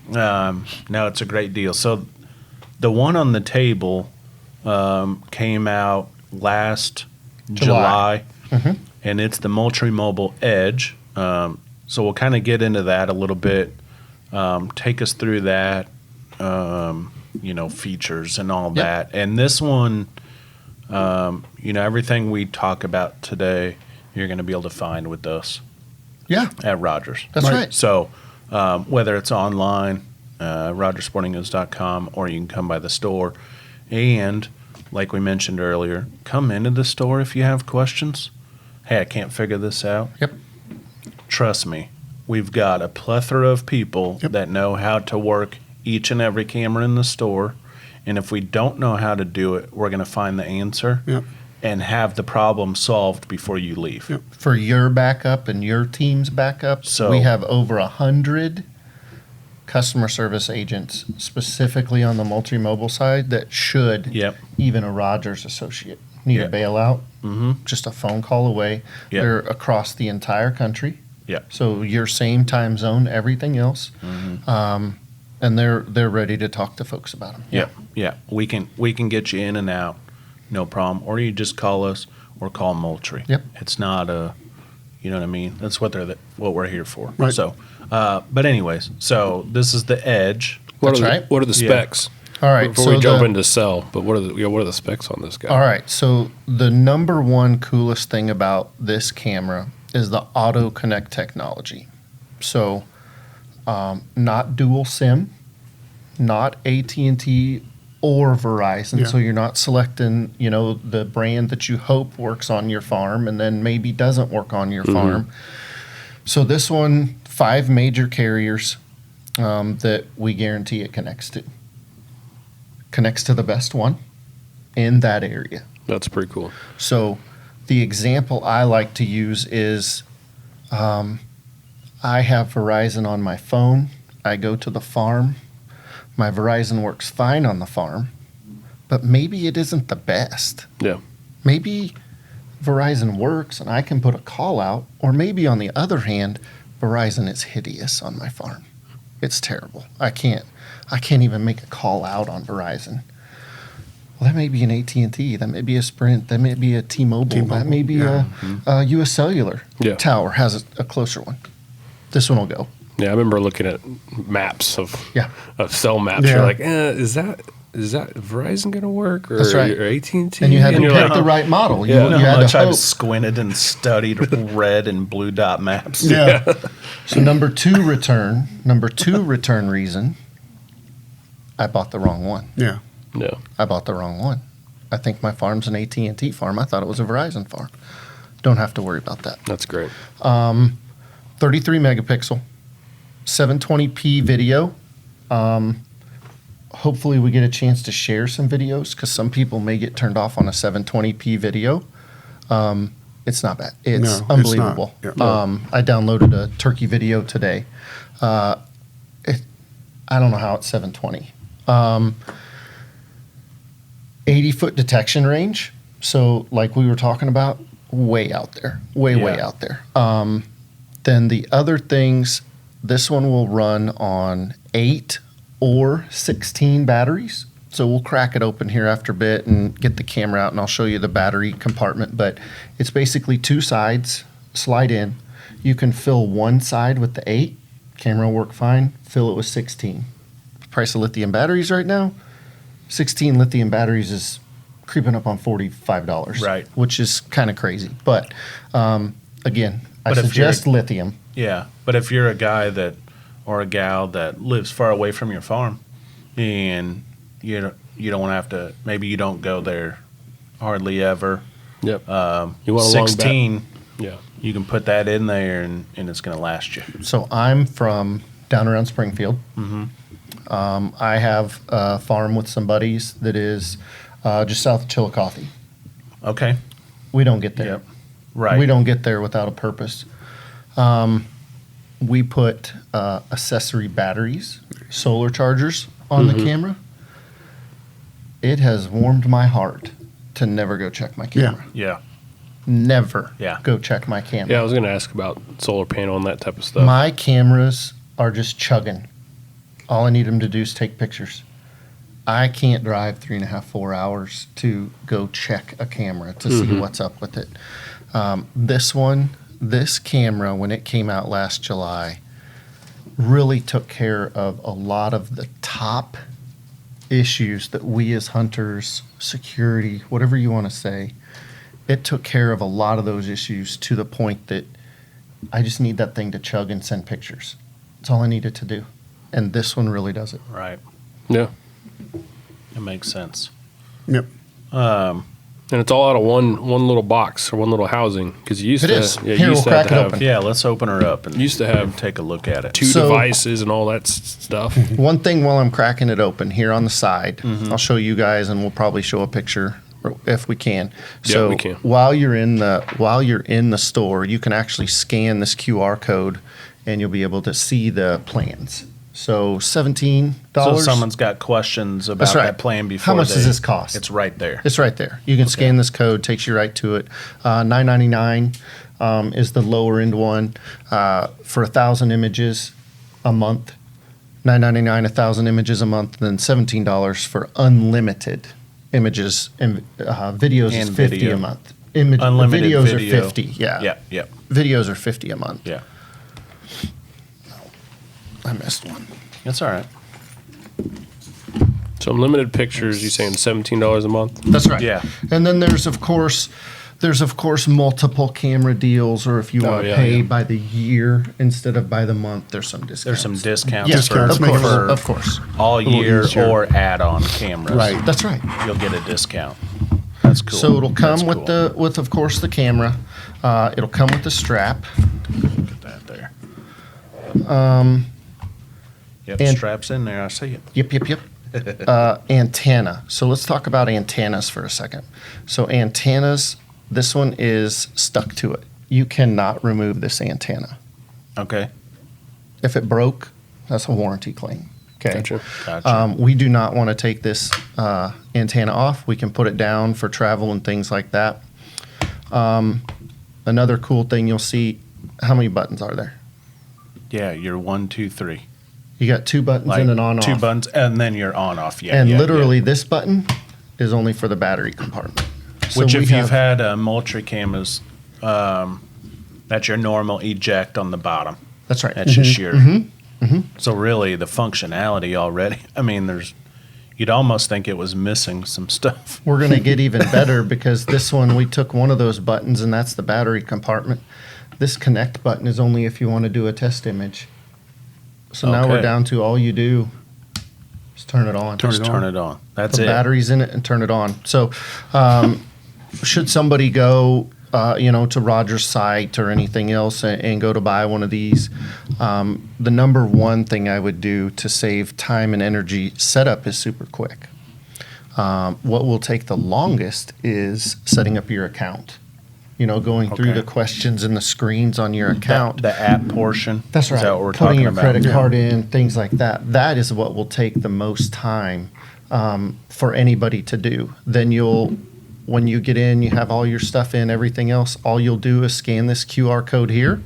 no, it's a great deal. So, the one on the table came out last July, and it's the Moultrie Mobile Edge. So we'll kind of get into that a little bit. Take us through that, features and all that. And this one, everything we talk about today, you're going to be able to find with us Yeah, at Rogers. that's right. So whether it's online, rogersportinggoods.com, or you can come by the store. And like we mentioned earlier, come into the store if you have questions. Hey, I can't figure this out. Yep. Trust me, we've got a plethora of people that know how to work each and every camera in the store. And if we don't know how to do it, we're going to find the answer Yep. and have the problem solved before you leave. Yep. For your backup and your team's backup, So- we have over 100 customer service agents specifically on the Moultrie mobile side that should Yep. even a Rogers associate need Yep. a bailout, Mm-hmm. just a phone call away. Yep. They're across the entire country. Yep. So your same time zone, everything else, and they're ready to talk to folks about them. Yeah, yeah. We can get you in and out, no problem. Or you just call us or call Moultrie. Yep. It's not a, you know what I mean. That's what what we're here for. Right. So, but anyways, so this is the Edge. What That's are right. What are the Yeah. specs? All right. Before so we jump the- into sell, but what are the specs on this guy? All right. So the number one coolest thing about this camera is the auto connect technology. So not dual SIM, not AT&T or Verizon. Yeah. So you're not selecting, the brand that you hope works on your farm and then maybe doesn't work on your farm. So this one, 5 major carriers that we guarantee it connects to. Connects to the best one in that area. That's pretty cool. So the example I like to use is I have Verizon on my phone. I go to the farm. My Verizon works fine on the farm, but maybe it isn't the best. Yeah. Maybe Verizon works and I can put a call out, or maybe on the other hand, Verizon is hideous on my farm. It's terrible. I can't even make a call out on Verizon. well, that may be an AT&T, that may be a Sprint, that may be a T-Mobile, that may be yeah. a US Cellular Yeah. tower has a closer one. This one will go. Yeah, I remember looking at maps of cell maps. Yeah. You're like, is that Verizon going to work or, That's right. or AT&T? And you had to you're pick like, the right model. Yeah. You know you how had much to I've hope. squinted and studied red and blue dot maps. Yeah. So number two return reason, I bought the wrong one. Yeah. No. I bought the wrong one. I think my farm's an AT&T farm. I thought it was a Verizon farm. Don't have to worry about that. That's great. 33 megapixel, 720p video. Hopefully we get a chance to share some videos because some people may get turned off on a 720p video. It's not bad. It's No, it's unbelievable. not. Yeah. I downloaded a turkey video today. I don't know how it's 720. 80-foot detection range. So like we were talking about, way out there. Way out there. Then the other things, this one will run on 8 or 16 batteries. So we'll crack it open here after a bit and get the camera out and I'll show you the battery compartment. But it's basically two sides, slide in. You can fill one side with the 8, camera will work fine, fill it with 16. Price of lithium batteries right now, 16 lithium batteries is creeping up on $45. Right. Which is kind of crazy. But again, But I if you're- suggest lithium. Yeah, but if you're a guy that or a gal that lives far away from your farm, and you don't want to have to, maybe you don't go there hardly ever. Yep. You want a long 16, Yeah. you can put that in there and it's going to last you. So I'm from down around Springfield. I have a farm with some buddies that is just south of Chillicothe. Okay. We don't get there. Yep. Right. We don't get there without a purpose. We put accessory batteries, solar chargers on the camera. It has warmed my heart to never go check my camera. Yeah. Never Yeah. go check my camera. Yeah, I was going to ask about solar panel and that type of stuff. My cameras are just chugging. All I need them to do is take pictures. I can't drive 3.5, 4 hours to go check a camera to see what's up with it. This camera, when it came out last July, really took care of a lot of the top issues that we as hunters, security, whatever you want to say, it took care of a lot of those issues to the point that I just need that thing to chug and send pictures. That's all I needed to do. And this one really does it. Right. Yeah. It makes sense. Yep. And it's all out of one little box or one little housing because you used It to. is. Yeah, Here, you used we'll to have crack to it have open. Yeah, let's open her up and Used to have and take a look at it. two So- devices and all that stuff. One thing while I'm cracking it open here on the side, I'll show you guys, and we'll probably show a picture if we can. Yeah, So we can. while you're in the store, you can actually scan this QR code, and you'll be able to see the plans. So $17. So if someone's got questions about That's right. that plan before How much does this cost? It's right there. It's right there. You can scan this code, takes you right to it. $9.99 is the lower end one for 1,000 images a month. $9.99, 1,000 images a month, then $17 for unlimited images and videos is And 50 video. a month. Unlimited videos video. are 50. Yeah. Yep. Videos are 50 a month. Yeah. I missed one. That's all right. So unlimited pictures. You saying $17 a month? That's right. Yeah. And then there's of course multiple camera deals, or if you want to yeah, pay yeah. by the year instead of by the month, there's some discounts. There's some discounts Yeah, Discounts for, make it for of course. all little year easier. or add-on cameras. Right. That's right. You'll get a discount. That's cool. So it'll come That's with cool. with of course the camera. It'll come with the strap. Put that there. Yep, and- straps in there. I see it. Yep. Antenna. So let's talk about antennas for a second. So antennas, this one is stuck to it. You cannot remove this antenna. Okay. If it broke, that's a warranty claim. Okay. Gotcha. We do not want to take this antenna off. We can put it down for travel and things like that. Another cool thing you'll see, how many buttons are there? Yeah, you're 1, 2, 3. You got two buttons Like and an on-off. 2 buttons, and then you're on-off. Yeah. and yeah, literally this button is only for the battery compartment. So Which, we if have- you've had Moultrie cameras, that's your normal eject on the bottom. That's right. That's just your. So really, the functionality already. I mean, you'd almost think it was missing some stuff. We're going to get even better because this one, we took one of those buttons, and that's the battery compartment. This connect button is only if you want to do a test image. So now we're Okay. down to all you do is turn it on. Just turn it on. That's Put it. batteries in it and turn it on. So should somebody go, to Roger's site or anything else and go to buy one of these, the number one thing I would do to save time and energy, setup is super quick. What will take the longest is setting up your account. Going through Okay. the questions and the screens on your account. The app portion. That's Is right. that what we're Putting talking your about? credit card in, things like that. That is what will take the most time for anybody to do. Then when you get in, you have all your stuff in, everything else. All you'll do is scan this QR code here,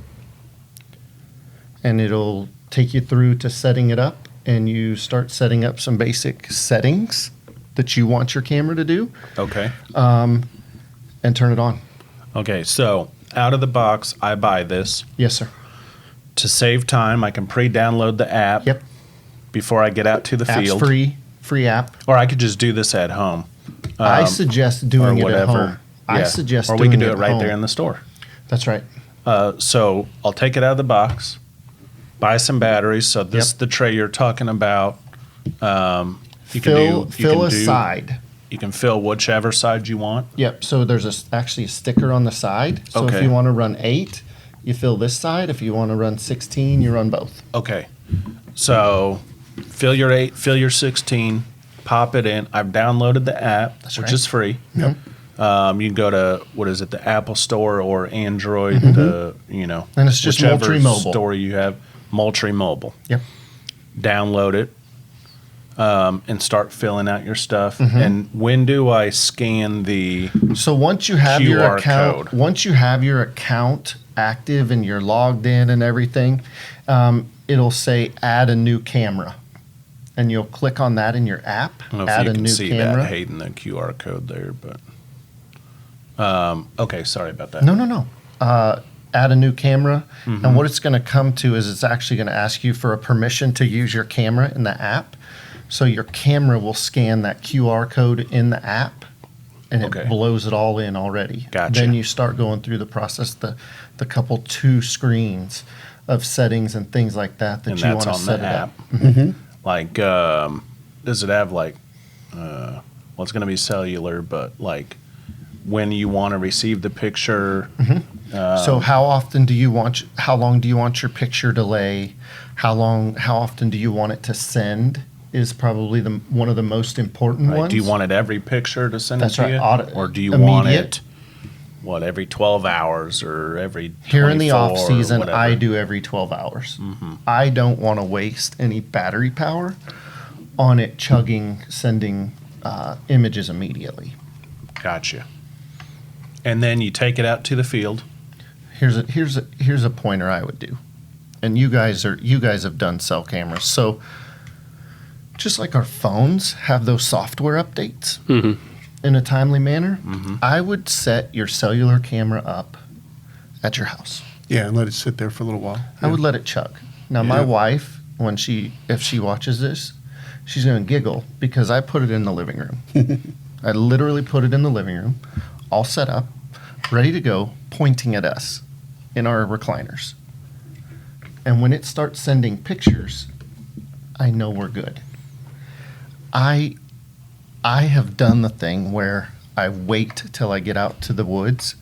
and it'll take you through to setting it up. And you start setting up some basic settings that you want your camera to do, Okay. and turn it on. Okay. So out of the box, I buy this. Yes, sir. To save time, I can pre-download the app. Yep. Before I get out to the App's field. free app. Or I could just do this at home. I suggest doing it at home. I Yeah. suggest or doing we can do it at right home. there in the store. That's right. So I'll take it out of the box, buy some batteries. So this Yep. the tray you're talking about. You Fill can a side. You can fill whichever side you want. Yep. So there's actually a sticker on the side. So if Okay. you want to run 8, you fill this side. If you want to run 16, you run both. Okay. So fill your 8, fill your 16, pop it in. I've downloaded the app, which right. is free. Yep. You can go to the Apple Store or Android, And it's just whichever Moultrie Mobile. store you have, Moultrie Mobile. Yep. Download it, and start filling out your stuff. Mm-hmm. And when do I scan the? So once you have your QR account, code. once you have your account active and you're logged in and everything, it'll say add a new camera, and you'll click on that in your app. I don't know if Add you a can new see camera. that hating the QR code there, but okay, sorry about that. No. Add a new camera. Mm-hmm. And what it's going to come to is it's actually going to ask you for a permission to use your camera in the app. So your camera will scan that QR code in the app, and it Okay. blows it all in already. Gotcha. Then you start going through the process, the couple 2 screens of settings and things like that And you that's want to on set the it app. up. Mm-hmm. Like, does it have like, well, it's going to be cellular, but like when you want to receive the picture. So how often do you want? How long do you want your picture delay? How often do you want it to send? Is probably one of the most important Right. ones. Do you want it every picture to send That's it to right. you? Auto- Or do you want immediate. it, every 12 hours or every 24 Here in the off or season, whatever? I do every 12 hours. I don't want to waste any battery power on it sending images immediately. Gotcha. And then you take it out to the field. Here's a pointer I would do, and you guys have done cell cameras, so just like our phones have those software updates in a timely manner, I would set your cellular camera up at your house. Yeah, and let it sit there for a little while. I would let it chug. Now, my wife, if she watches this, she's going to giggle because I put it in the living room. I literally put it in the living room, all set up, ready to go, pointing at us in our recliners. And when it starts sending pictures, I know we're good. I have done the thing where I wait till I get out to the woods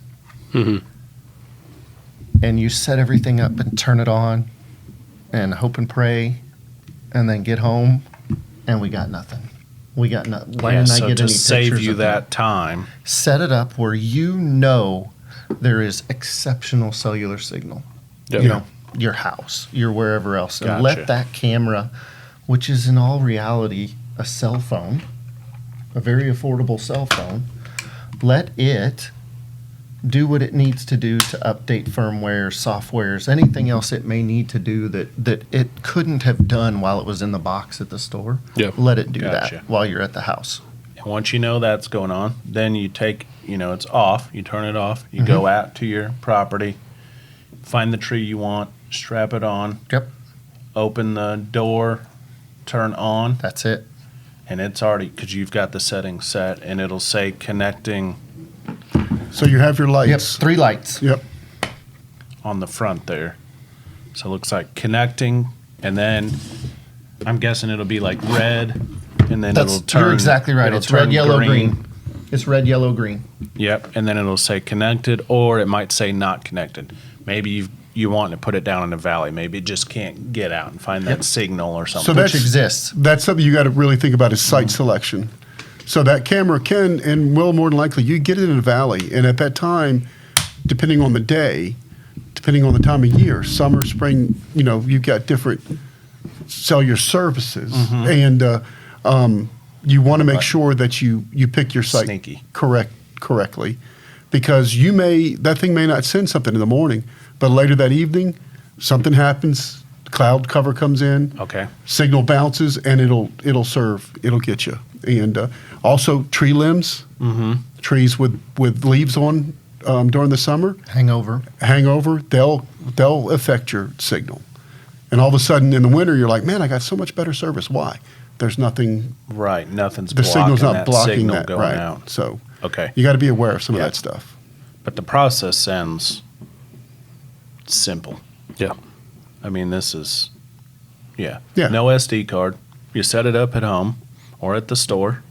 and you set everything up and turn it on and hope and pray and then get home and we got nothing. Why didn't I so get to any save pictures you of that time. Set it up where you know there is exceptional cellular signal. Yep. You know, your house, your wherever else. And Gotcha. let that camera, which is in all reality a cell phone, a very affordable cell phone, let it do what it needs to do to update firmware, softwares, anything else it may need to do that it couldn't have done while it was in the box at the store. Yep. Let it do Gotcha. that while you're at the house. And once you know that's going on, then you take, it's off. You turn it off. You go out to your property, find the tree you want, strap it on, Yep. open the door, turn on, That's it. and it's already, because you've got the settings set, and it'll say connecting So you have your Yep. lights. 3 lights. Yep. on the front there. So it looks like connecting, and then I'm guessing it'll be like red, and then it'll turn. You're exactly right. it'll It's red, turn yellow, green. It's red, yellow, green. Yep, and then it'll say connected, or it might say not connected. Maybe you want to put it down in a valley. Maybe it just can't get out and find that signal or something. So Which exists. That's something you got to really think about is site selection. So that camera can and will more than likely, you get it in a valley. And at that time, depending on the day, depending on the time of year, summer, spring, you've got different cellular services. And you want to make sure that you pick your site Sneaky. correctly. Because that thing may not send something in the morning, but later that evening, something happens, cloud cover comes in, Okay. signal bounces, and it'll get you. And also tree limbs, trees with leaves on during the summer, Hangover. they'll affect your signal. And all of a sudden in the winter, you're like, man, I got so much better service. Why? There's nothing. Right, nothing's The blocking signal's not that blocking signal that, going right? out. So Okay. you got to be aware of some Yeah. of that stuff. But the process sounds simple. Yeah. I mean, this is, Yeah. no SD card. You set it up at home or at the store.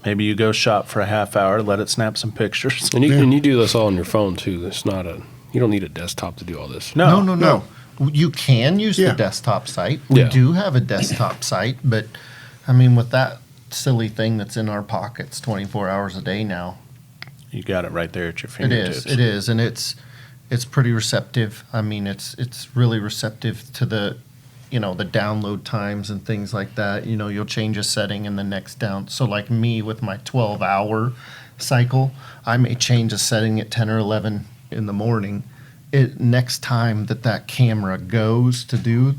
Maybe you go shop for a half hour, let it snap some pictures. And you do this all on your phone too. You don't need a desktop to do all this. No. You can use Yeah. the desktop site. We Yeah. do have a desktop site, but I mean, with that silly thing that's in our pockets 24 hours a day now, You got it right there at your it fingertips. is, and it's pretty receptive. I mean, it's really receptive to the download times and things like that. You'll change a setting and the next down. So like me with my 12-hour cycle, I may change a setting at 10 or 11 in the morning. Next time that camera goes to do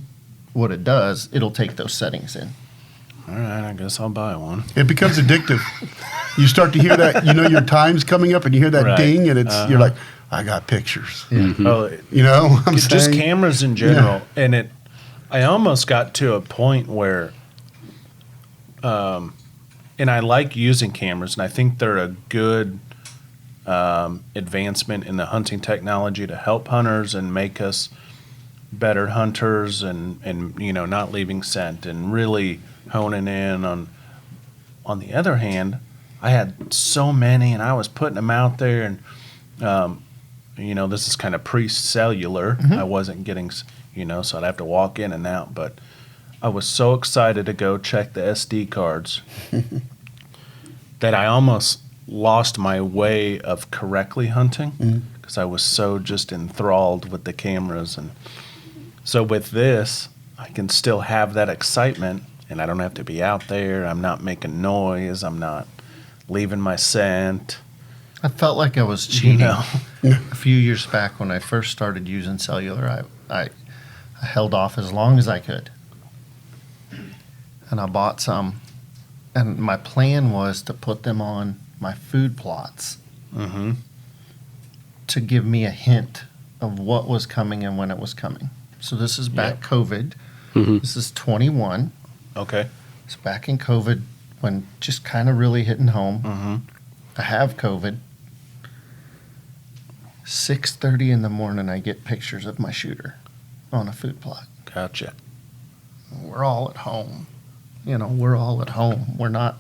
what it does, it'll take those settings in. All right, I guess I'll buy one. It becomes addictive. You start to hear that, your time's coming up and you hear that Right. ding and you're like, I got pictures. Oh, I'm just saying? cameras in general, and I almost got to a point where, and I like using cameras, and I think they're a good advancement in the hunting technology to help hunters and make us better hunters, and not leaving scent and really honing in on. On the other hand, I had so many, and I was putting them out there, and this is kind of pre-cellular. I wasn't getting, so I'd have to walk in and out. But I was so excited to go check the SD cards that I almost lost my way of correctly hunting because I was so just enthralled with the cameras. And so with this, I can still have that excitement, and I don't have to be out there. I'm not making noise. I'm not leaving my scent. I felt like I was cheating. A few years back when I first started using cellular, I held off as long as I could. And I bought some. And my plan was to put them on my food plots to give me a hint of what was coming and when it was coming. So this is back COVID. This is 21. Okay. It's back in COVID when just kind of really hitting home. I have COVID. 6:30 in the morning, I get pictres of my shooter on a food plot. Gotcha. We're all at home. We're all at home. We're not.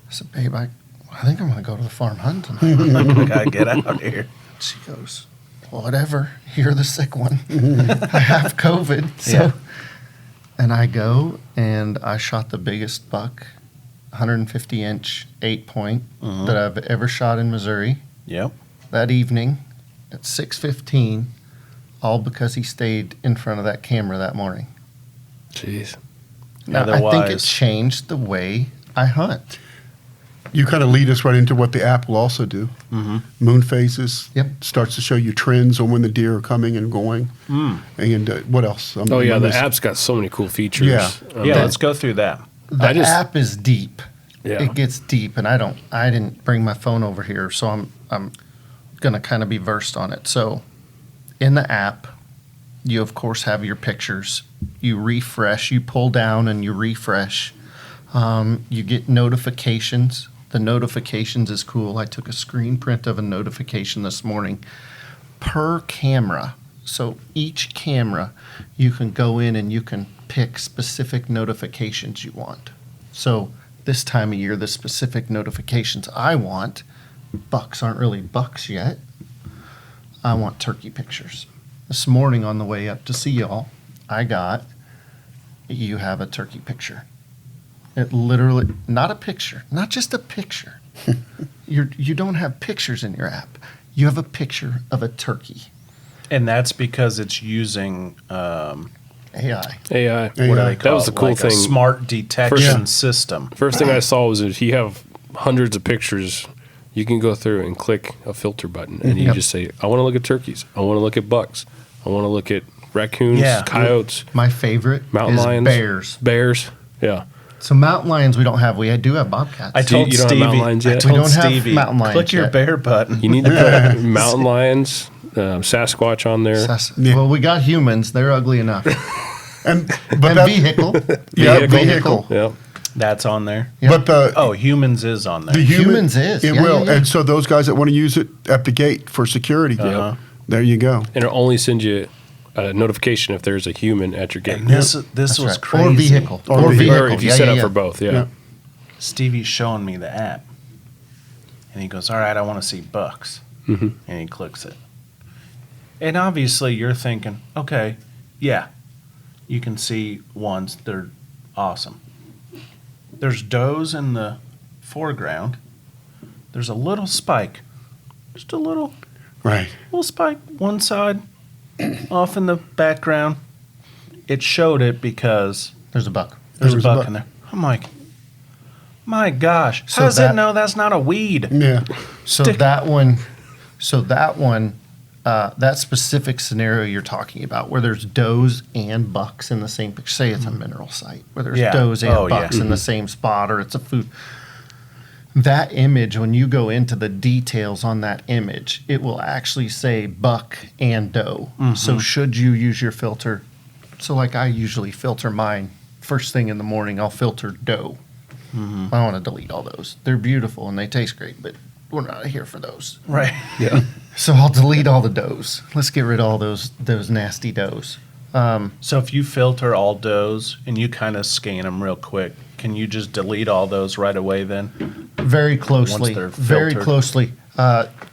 I said, babe, I think I'm going to go to the farm hunt tonight. I gotta get out here. She goes, whatever. You're the sick one. I have COVID. So, Yeah. And I go and I shot the biggest buck, 150-inch 8-point that I've ever shot in Missouri. Yep. That evening at 6:15, all because he stayed in front of that camera that morning. Jeez. Now, I think it Otherwise- changed the way I hunt. You kind of lead us right into what the app will also do. Moon phases. Yep. Starts to show you trends on when the deer are coming and going. And what else? Oh yeah, the app's got so many cool features. Yeah. Yeah, let's go through that. The app is deep. Yeah. it gets deep, and I didn't bring my phone over here, so I'm gonna kind of be versed on it. So in the app, you of course have your pictures. You refresh, you pull down and you refresh. You get notifications. The notifications is cool. I took a screen print of a notification this morning per camera. So each camera, you can go in and you can pick specific notifications you want. So this time of year, the specific notifications I want, bucks aren't really bucks yet. I want turkey pictures. This morning on the way up to see y'all, you have a turkey picture. It literally, not a picture, not just a picture. You don't have pictures in your app. You have a picture of a turkey. And that's because it's using AI. what do they call That was it? the cool Like thing. a smart detection system. First thing I saw was if you have hundreds of pictures, you can go through and click a filter button, and you just say, I want to look at turkeys. I want to look at bucks. I want to look at raccoons, Yeah. coyotes, My favorite mountain is lions, bears. Bears. Yeah. So mountain lions we don't have. We do have bobcats. I told you don't have Stevie, mountain lions I yet? We told don't have Stevie, mountain lions click your yet. bear button. You need to put mountain lions, Sasquatch on there. Well, we got humans. They're ugly enough. But And that, vehicle. yeah, vehicle. Yeah. That's on there. Yeah. But Humans is on there. the Humans is, it yeah, will. yeah, yeah. And so those guys that want to use it at the gate for security, there you go. And it'll only send you a notification if there's a human at your gate. And this That's was right. crazy. Or vehicle. Or vehicle. Or if you set up for both, yeah. Stevie's showing me the app, and he goes, "All right, I want to see bucks," Mhm. and he clicks it. And obviously, you're thinking, "Okay, yeah, you can see ones. They're awesome." There's does in the foreground. There's a little spike, just a little Right. spike one side, off in the background. It showed it because There's a buck. there's a was a buck buck. in there. I'm like, my gosh, So how does that- it know that's not a weed? Yeah. So Stick- that one, that specific scenario you're talking about, where there's does and bucks in the same picture. Say it's a mineral site where there's Yeah. does and Oh, yeah. bucks in the same spot, or it's a food. That image, when you go into the details on that image, it will actually say buck and doe. So should you use your filter? So like I usually filter mine first thing in the morning. I'll filter doe. I want to delete all those. They're beautiful and they taste great, but we're not here for those. Right. Yeah. So I'll delete all the does. Let's get rid of all those nasty does. So if you filter all does and you kind of scan them real quick, can you just delete all those right away then? Very closely. they're Very filtered. closely.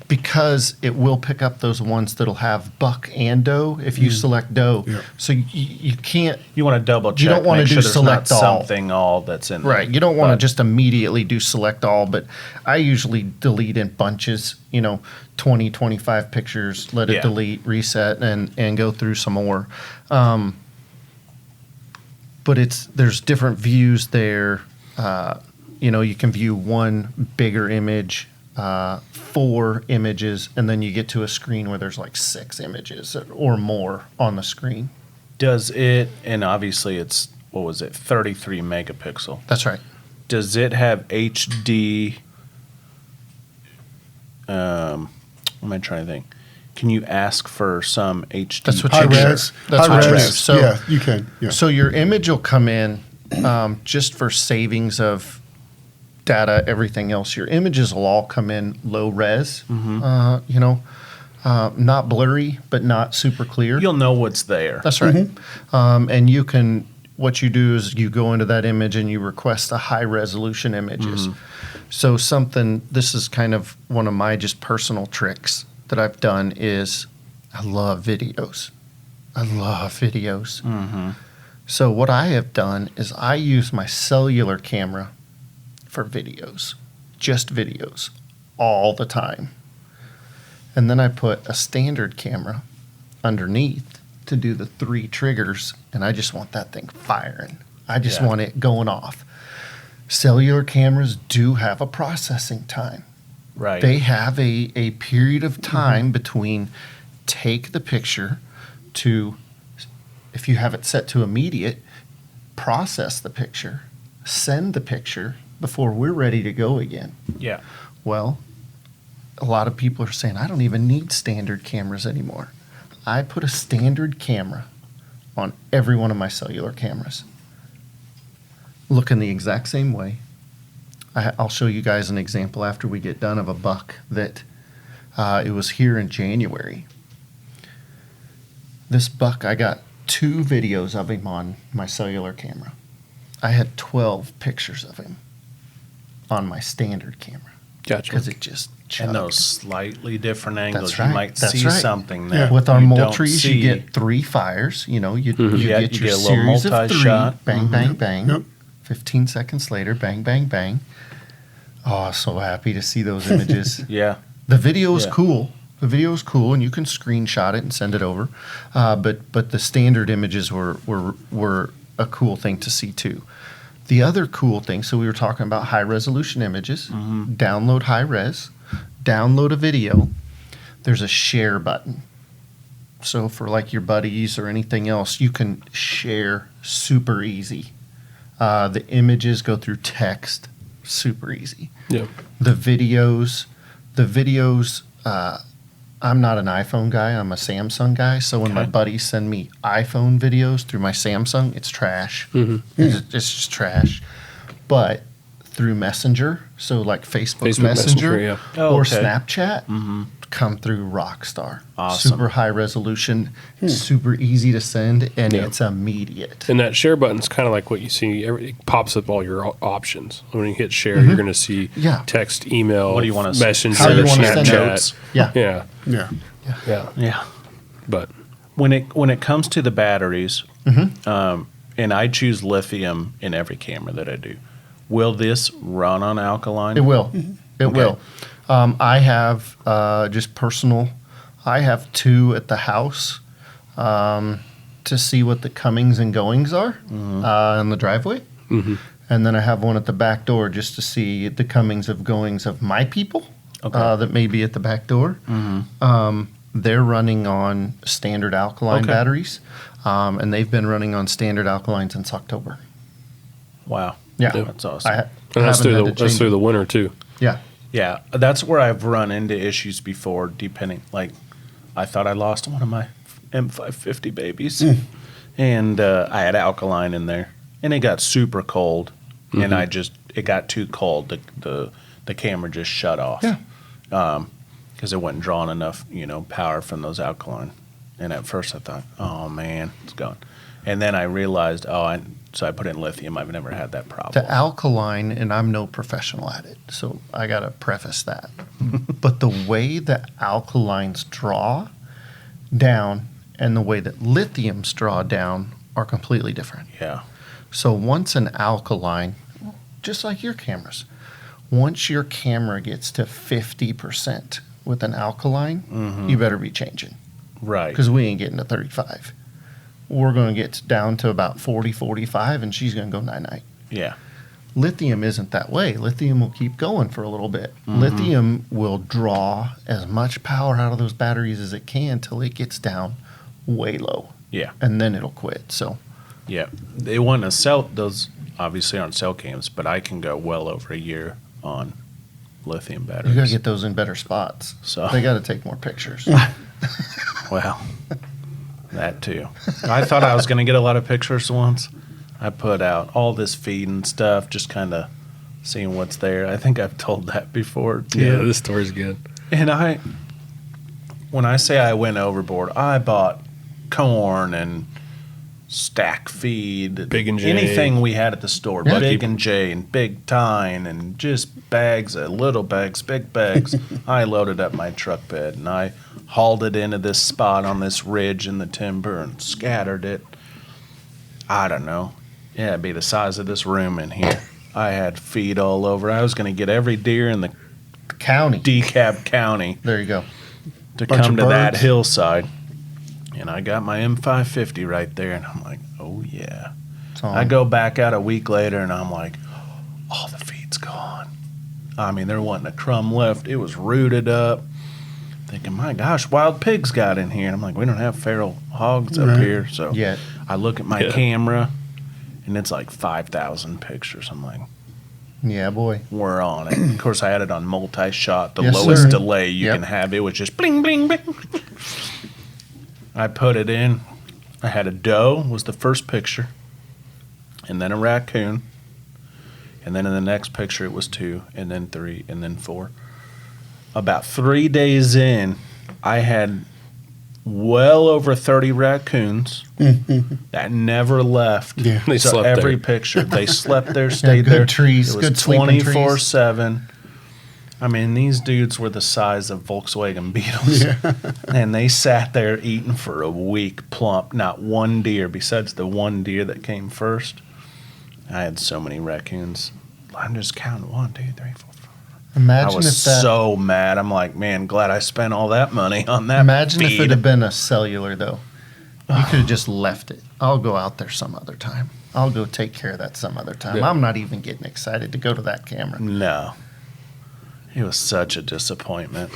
Because it will pick up those ones that'll have buck and doe if you select doe. Yeah. So you can't, You want to double check. You don't wanna make do sure there's select not all. something all that's in there. right, you don't want to But- just immediately do select all, but I usually delete in bunches, 20, 25 pictures, let it Yeah. delete, reset, and go through some more. But there's different views there. You can view one bigger image, 4 images, and then you get to a screen where there's like 6 images or more on the screen. Does it, and obviously it's, 33 megapixel. That's right. Does it have HD? What am I trying to think? Can you ask for some HD? That's what High you do. res. That's High what you do. res. So, Yeah, you can. Yeah. so your image will come in just for savings of data, everything else. Your images will all come in low res, not blurry, but not super clear. You'll know what's there. That's right. And what you do is you go into that image and you request a high resolution images. So this is kind of one of my just personal tricks that I've done is I love videos. So what I have done is I use my cellular camera for videos, just videos, all the time. And then I put a standard camera underneath to do the 3 triggers, and I just want that thing firing. I just Yeah. want it going off. Cellular cameras do have a processing time. Right. They have a period of time between take the picture to, if you have it set to immediate, process the picture, send the picture, before we're ready to go again. Yeah. Well, a lot of people are saying, I don't even need standard cameras anymore. I put a standard camera on every one of my cellular cameras. Looking the exact same way. I'll show you guys an example after we get done of a buck that it was here in January. This buck, I got 2 videos of him on my cellular camera. I had 12 pictures of him on my standard camera. Gotcha. Because it just chugged. And those slightly different angles, That's right. you might That's see right. something there. With our you don't Moultries, you see. get 3 fires. You know, you Yeah, get you your get a little series of 3. multi-shot. Bang, bang, bang. Yep. 15 seconds later, bang, bang, bang. Oh, so happy to see those images. Yeah. The video is Yeah. cool. The video is cool, and you can screenshot it and send it over. But the standard images were a cool thing to see too. The other cool thing, so we were talking about high resolution images. Download high res, download a video. There's a share button. So for like your buddies or anything else, you can share super easy. The images go through text, super easy. Yep. The videos, I'm not an iPhone guy, I'm a Samsung guy. So when my Okay. buddies send me iPhone videos through my Samsung, it's trash. It's just trash. But through Messenger, so like Facebook Messenger, yeah. Oh, or okay. Snapchat, come through Rockstar. Awesome. Super high resolution, super easy to send, and Yeah. it's immediate. And that share button's kind of like what you see. It pops up all your options. When you hit share, you're going to see Yeah. text, email, What do you wanna s- Messenger, How you wanna send Snapchat. notes. Yeah. Yeah. Yeah. Yeah. Yeah. But When it comes to the batteries, and I choose lithium in every camera that I do, will this run on alkaline? It will. It Okay. will. I have just personal. I have 2 at the house to see what the comings and goings are in the driveway, and then I have one at the back door just to see the comings of goings of my people that may be at the back door. They're running on standard alkaline Okay. batteries, and they've been running on standard alkaline since October. Wow. Yeah, That's awesome. and that's haven't had through to that's change through it. the winter too. Yeah. Yeah, that's where I've run into issues before, depending. Like, I thought I lost one of my M550 babies, and I had alkaline in there, and it got super cold, and it got too cold. The camera just shut off. Yeah. Because it wasn't drawing enough, power from those alkaline. And at first I thought, oh man, it's gone. And then I realized, so I put in lithium. I've never had that problem. The alkaline, and I'm no professional at it, so I got to preface that. But the way that alkalines draw down and the way that lithiums draw down are completely different. Yeah. So once an alkaline, just like your cameras, once your camera gets to 50% with an alkaline, you better be changing Right. because we ain't getting to 35. We're going to get down to about 40, 45, and she's going to go night-night. Yeah. Lithium isn't that way. Lithium will keep going for a little bit. Lithium will draw as much power out of those batteries as it can till it gets down way low, Yeah. and then it'll quit. So Yeah. They want to sell those, obviously aren't cell cams, but I can go well over a year on lithium batteries. you got to get those in better spots. So- They got to take more pictures. Well, that too. I thought I was going to get a lot of pictures once. I put out all this feed and stuff, just kind of seeing what's there. I think I've told that before too. Yeah, this story's good. And when I say I went overboard, I bought corn and stack feed, Big and J. anything we had at the store, Yeah. Big and J and Big Tine, and just bags, little bags, big bags. I loaded up my truck bed and I hauled it into this spot on this ridge in the timber and scattered it. I don't know. Yeah, it'd be the size of this room in here. I had feed all over. I was going to get every deer in the County. DeKalb County There you go. to Bunch come of to that birds. hillside. And I got my M550 right there, and I'm like, oh yeah. It's on. I go back out a week later, and I'm like, all the feed's gone. I mean, there wasn't a crumb left. It was rooted up. Thinking, my gosh, wild pigs got in here. And I'm like, we don't have feral hogs up Right. here. So Yet. I look at my Yeah. camera, and it's like 5,000 pictures. I'm like, Yeah, boy. were on it. Of course, I had it on multi-shot, the Yes, lowest sir. delay you Yep. can have. It was just bling, bling, bling. I put it in. I had a doe was the first picture, and then a raccoon, and then in the next picture it was 2, and then 3, and then 4. About 3 days in, I had well over 30 raccoons that never left. Yeah. They so slept every there. picture, they slept there, stayed good there. trees, It was good sleeping trees. 24/7. I mean, these dudes were the size of Volkswagen Beetles, and they sat there eating for a week plump. Not one deer, besides the one deer that came first. I had so many raccoons. I'm just counting 1, 2, 3, 4, 5. Imagine I was if that. so mad. I'm like, man, glad I spent all that money on that. Imagine if feed. it had been a cellular, though. You could have just left it. I'll go out there some other time. I'll go take care of that some other time. Yeah. I'm not even getting excited to go to that camera. No. It was such a disappointment.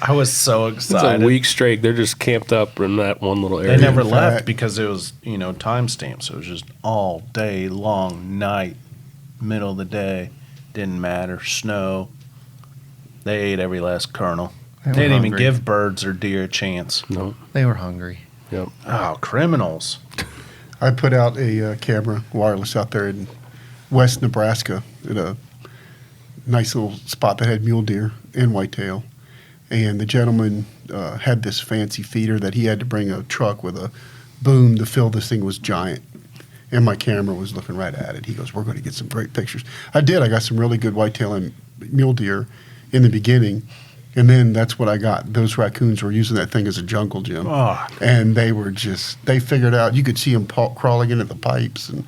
I was so It's a excited. week straight. They're just camped up in that one little They area. never In left fact- because it was, time stamped. So it was just all day long, night, middle of the day. Didn't matter. Snow. They ate every last kernel. They They were didn't even hungry. give birds or deer a chance. No. They were hungry. Yep. Oh, criminals. I put out a camera, wireless, out there in West Nebraska at a nice little spot that had mule deer and whitetail. And the gentleman had this fancy feeder that he had to bring a truck with a boom to fill. This thing was giant. And my camera was looking right at it. He goes, we're going to get some great pictures. I did. I got some really good whitetail and mule deer in the beginning. And then that's what I got. Those raccoons were using that thing as a jungle gym. Oh, And they were they figured out, you could see them crawling into the pipes. And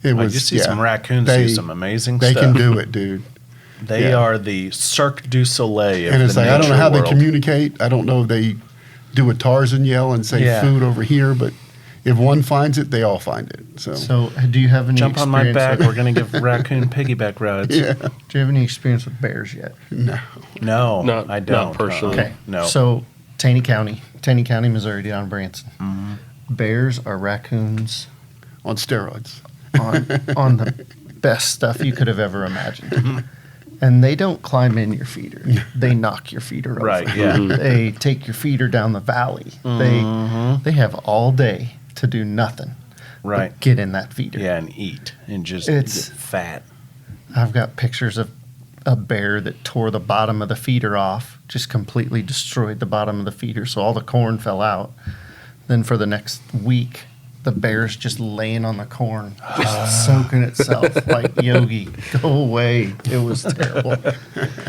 it I was, just see some raccoons they- do some amazing They stuff. can do it, dude. They yeah. are the Cirque du Soleil of And it's the like, I don't know nature how world. they communicate. I don't know if they do a Tarzan yell and say Yeah. food over here, but if one finds it, they all find it. So, So, do you have any Jump on my experience back. with- We're going to give raccoon piggyback rides. yeah, Do you have any experience with bears yet? no. No, Not- I don't. not personally. Okay. No. So, Taney County, Missouri, down in Branson. Bears are raccoons On steroids. on the best stuff you could have ever imagined. And they don't climb in your feeder. They knock your feeder over. Right, yeah. They take your feeder down the valley. They have all day to do nothing. but Right. get in that feeder. Yeah, and eat and just It's- get fat. I've got pictures of a bear that tore the bottom of the feeder off, just completely destroyed the bottom of the feeder, so all the corn fell out. Then for the next week, the bear's just laying on the corn, just soaking itself like Yogi. Go away. It was terrible.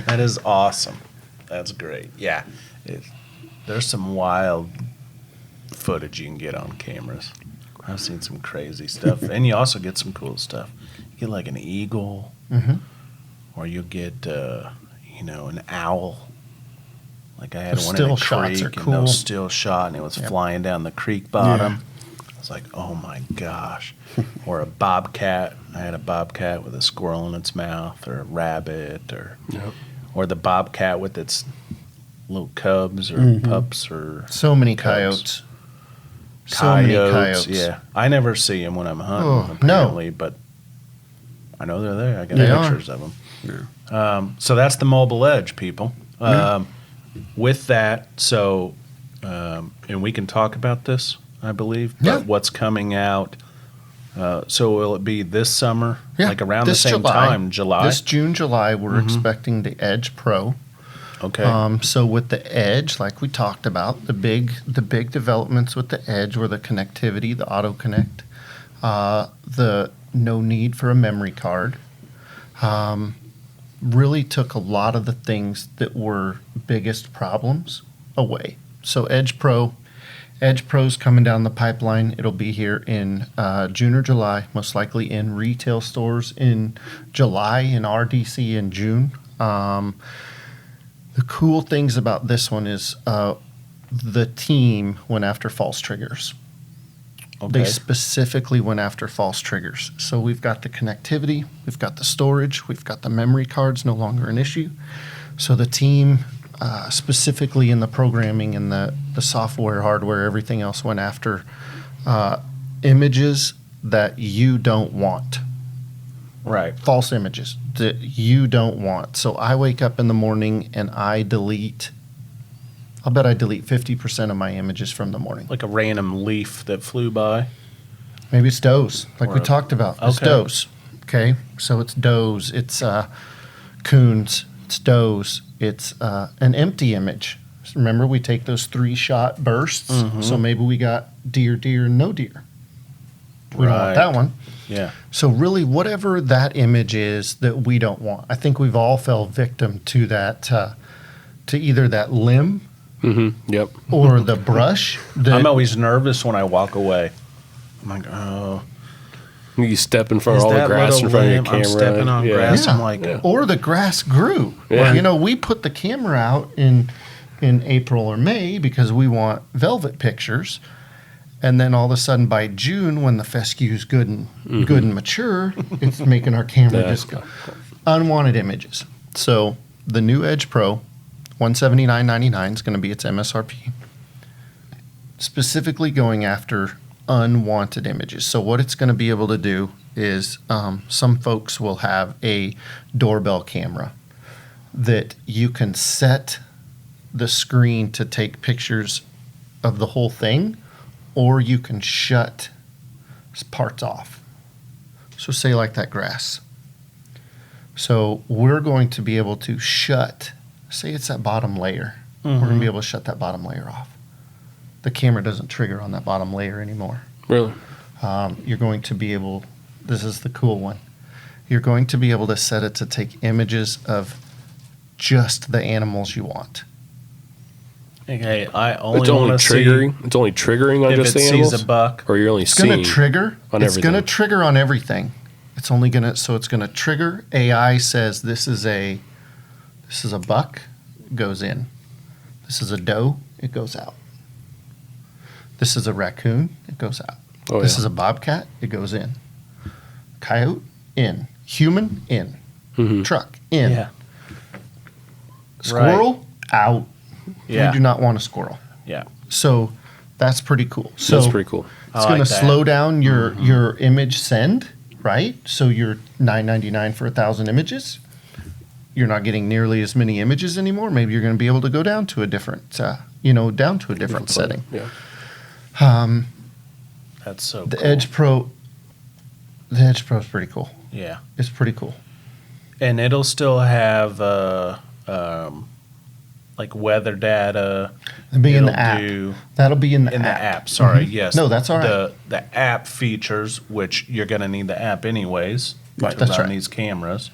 That is awesome. That's great. Yeah. There's some wild footage you can get on cameras. I've seen some crazy stuff. And you also get some cool stuff. You get like an eagle, or you'll get, an owl. Like I had Those one still in a shots are creek, and cool. those still shot, and it was Yep. flying down the creek bottom. I was like, oh my gosh. Or a bobcat. I had a bobcat with a squirrel in its mouth, or a rabbit, or the bobcat with its little cubs or pups or So many Cubs. coyotes. So many coyotes. Yeah, I never see them when I'm hunting. Oh, apparently, but I know they're there. I got They are. pictures of them. So that's the mobile edge, people. With that, and we can talk about this, I believe. But Yeah. what's coming out? So will it be this summer? Yeah, Like around the this same July. time, July? This June, July, we're expecting the Edge Pro. Okay. So with the Edge, like we talked about, the big developments with the Edge were the connectivity, the auto connect, the no need for a memory card. Really took a lot of the things that were biggest problems away. So Edge Pro's coming down the pipeline. It'll be here in June or July, most likely in retail stores in July, in RDC in June. The cool things about this one is the team went after false triggers. They Okay. specifically went after false triggers. So we've got the connectivity, we've got the storage, we've got the memory cards, no longer an issue. So the team, specifically in the programming and the software, hardware, everything else, went after images that you don't want. Right. false images that you don't want. So I wake up in the morning and I'll bet I delete 50% of my images from the morning. Like a random leaf that flew by. Maybe it's does, like Or we a- talked about. It's Okay. does. Okay, so it's does. It's coons. It's does. It's an empty image. Remember, we take those 3-shot bursts. Mm-hmm. So maybe we got deer, and no deer. We don't want Right. that one. Yeah. So really, whatever that image is that we don't want, I think we've all fell victim to that, to either that limb Yep. or the brush. That, I'm always nervous when I walk away. I'm like, oh. You step in front Is of all the that grass little in front of your limb? camera. I'm stepping on yeah. grass. Yeah. I'm like, Yeah. or the grass grew. Yeah. You know, we put the camera out in April or May because we want velvet pictures, and then all of a sudden by June, when the fescue is good and mature, it's making our camera Yeah. just go unwanted images. So the new Edge Pro, $179.99 is going to be its MSRP. Specifically going after unwanted images. So what it's going to be able to do is some folks will have a doorbell camera that you can set the screen to take pictures of the whole thing, or you can shut parts off. So say like that grass. So we're going to be able to shut, say it's that bottom layer. We're going to be able to shut that bottom layer off. The camera doesn't trigger on that bottom layer anymore. Really? You're going to be able, this is the cool one, you're going to be able to set it to take images of just the animals you want. okay, I only It's only want to see triggering. It's only triggering on if just it the sees animals, a buck. or you're only It's going seeing to trigger. on It's going to everything. trigger on everything. It's only going to, so it's going to trigger. AI says this is a buck, goes in. This is a doe, it goes out. This is a raccoon, it goes out. Oh, This yeah. is a bobcat, it goes in. Coyote, in. Human, in. Mhm. Truck, in. Yeah. Squirrel, out. Yeah. We do not want a squirrel. Yeah. So that's pretty cool. So That's pretty cool. it's I going to like that. slow down your image send, right? So you're $9.99 for 1,000 images. You're not getting nearly as many images anymore. Maybe you're going to be able to go down to a different, setting. Yeah. That's so The cool. Edge Pro is pretty cool. Yeah. It's pretty cool. And it'll still have like weather data. It'll be in the It'll app. do- That'll be in the in the app. app. Sorry, Mhm. yes. No, that's all right. The app features, which you're going to need the app anyways Right, to that's run right. these cameras.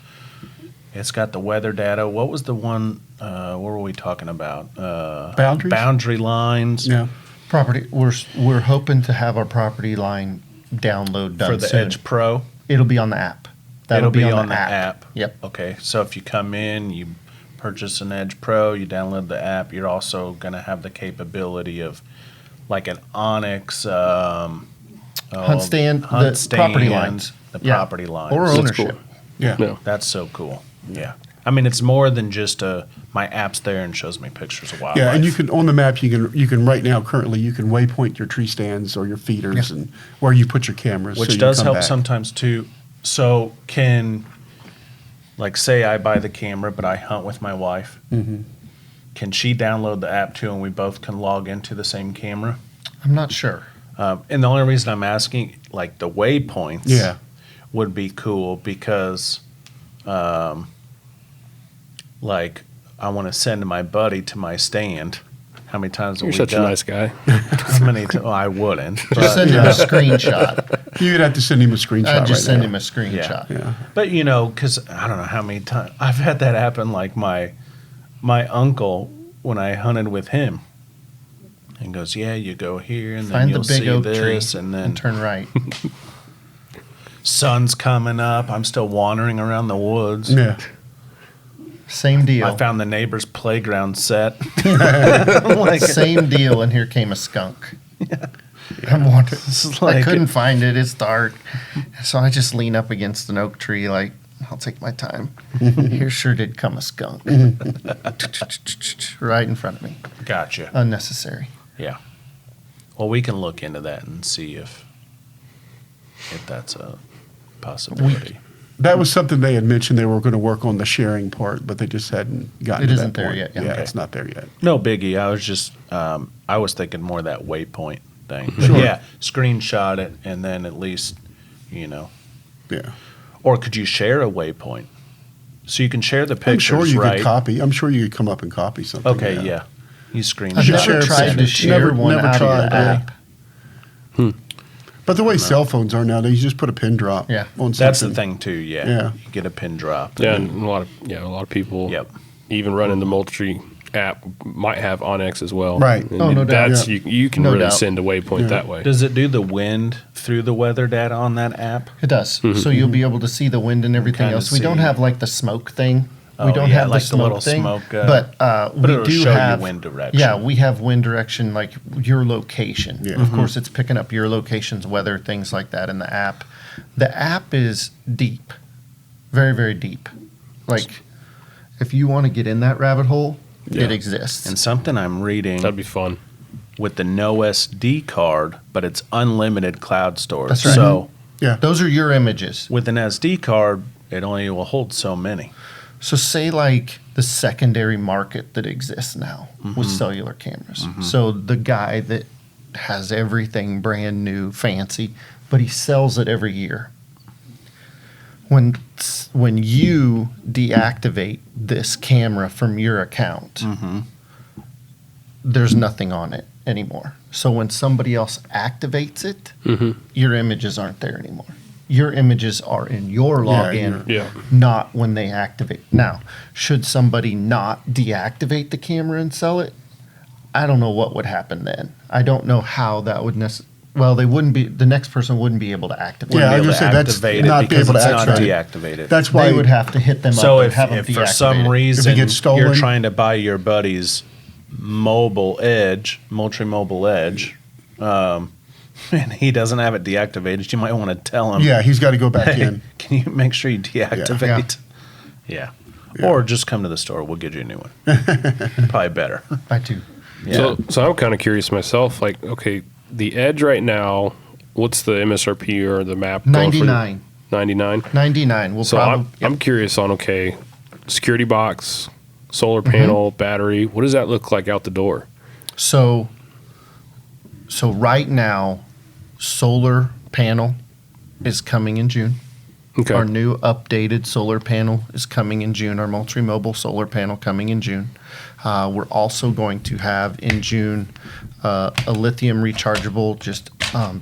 It's got the weather data. What was the one? What were we talking about? Boundaries? Boundary lines Yeah. Property. We're hoping to have our property line download done for the soon. Edge Pro. It'll be on the app. It'll be on the app. Yep. Okay, so if you come in, you purchase an Edge Pro, you download the app. You're also going to have the capability of like an Onyx Hunt stand, the property lines. the Yeah. property lines. Or That's ownership. cool. Yeah. Yeah. That's so cool. Yeah. I mean, it's more than just my app's there and shows me pictures of wildlife. Yeah, and you can on the map you can right now currently you can waypoint your tree stands or your feeders and where you put your cameras, which so you does come help back. sometimes too. So like say I buy the camera, but I hunt with my wife. Mm-hmm. Can she download the app too, and we both can log into the same camera? I'm not sure. And the only reason I'm asking, like the waypoints, Yeah. would be cool because, like, I want to send my buddy to my stand. How many times You're have we such a done? nice guy. How many? Well, I wouldn't. Just But, send him a screenshot. You'd have to send him a screenshot I'd just right send now. him a screenshot. Yeah. but you know, because I don't know how many times I've had that happen. Like my uncle when I hunted with him, and goes, "Yeah, you go here, and then Find you'll the big see oak this, tree and then and turn right. sun's coming up. I'm still wandering around the woods. Yeah. Same deal. I found the neighbor's playground set. I'm like, Same deal, and here came a skunk. I'm wondering. is I like- couldn't find it. It's dark, so I just lean up against an oak tree, like I'll take my time. Here sure did come a skunk, right in front of me. Gotcha. Unnecessary. Yeah. Well, we can look into that and see if that's a possibility. That was something they had mentioned they were going to work on the sharing part, but they just hadn't gotten It to isn't that there point. yet, yeah. Yeah, Okay. it's not there yet. No biggie. I was just, I was thinking more of that waypoint thing. But Sure. yeah, screenshot it and then at least, Yeah. Or could you share a waypoint? So you can share the I'm pictures, sure you right? could copy. I'm sure you could come up and copy something. Okay, yeah. You I've screenshot never it. tried to share Never- one never out of tried, the really. app. But the way cell phones are nowadays, you just put a pin drop Yeah. on That's the something. thing too, yeah. Yeah. You get a pin drop. Yeah, and a lot of people Yep. even running the Moultrie app might have Onyx as well. Right. And Oh, no doubt. That's Yeah. you can No really doubt. send a waypoint Yeah. that way. Does it do the wind through the weather data on that app? It does. So you'll be able to see the wind and everything Kinda else. We don't see. have like the smoke thing. Oh, We don't yeah, have like the the smoke little thing. smoke, but but we it'll do show you have wind direction. Yeah, we have wind direction, like your location. Yeah. Of course, it's picking up your location's weather, things like that in the app. The app is deep, very, very deep. Like, if you want to get in that rabbit hole, Yeah. it exists. And something I'm reading That'd be fun. with the no SD card, but it's unlimited cloud storage. That's right. So Yeah. Those are your images. with an SD card, it only will hold so many. So say like the secondary market that exists now with cellular cameras. So the guy that has everything brand new, fancy, but he sells it every year. When you deactivate this camera from your account, there's nothing on it anymore. So when somebody else activates it, your images aren't there anymore. Your images are in your Yeah, login, Yeah. not when they activate. Now, should somebody not deactivate the camera and sell it? I don't know what would happen then. I don't know how that would necessarily. Well, they wouldn't be. The next person wouldn't be able to activate. Yeah, I Be was able gonna to say that's activate it not be because able to it's not activate it. deactivated. That's why They would have to hit them So up and if, have them if for some deactivate it. reason gets stolen- you're trying to buy your buddy's Moultrie Mobile Edge, and he doesn't have it deactivated, you might want to tell him, Yeah, he's got to go back hey, in. can you make sure you deactivate? Yeah. Or just come to the store. We'll get you a new one. Probably better. I do. Yeah. So I'm kind of curious myself. Like, okay, the Edge right now, what's the MSRP or the map? going for? 99. 99. 99. We'll So probably. I'm curious on, okay, security box, solar panel, battery. What does that look like out the door? So right now, solar panel is coming in June. Okay. Our new updated solar panel is coming in June. Our Moultrie Mobile solar panel coming in June. We're also going to have in June a lithium rechargeable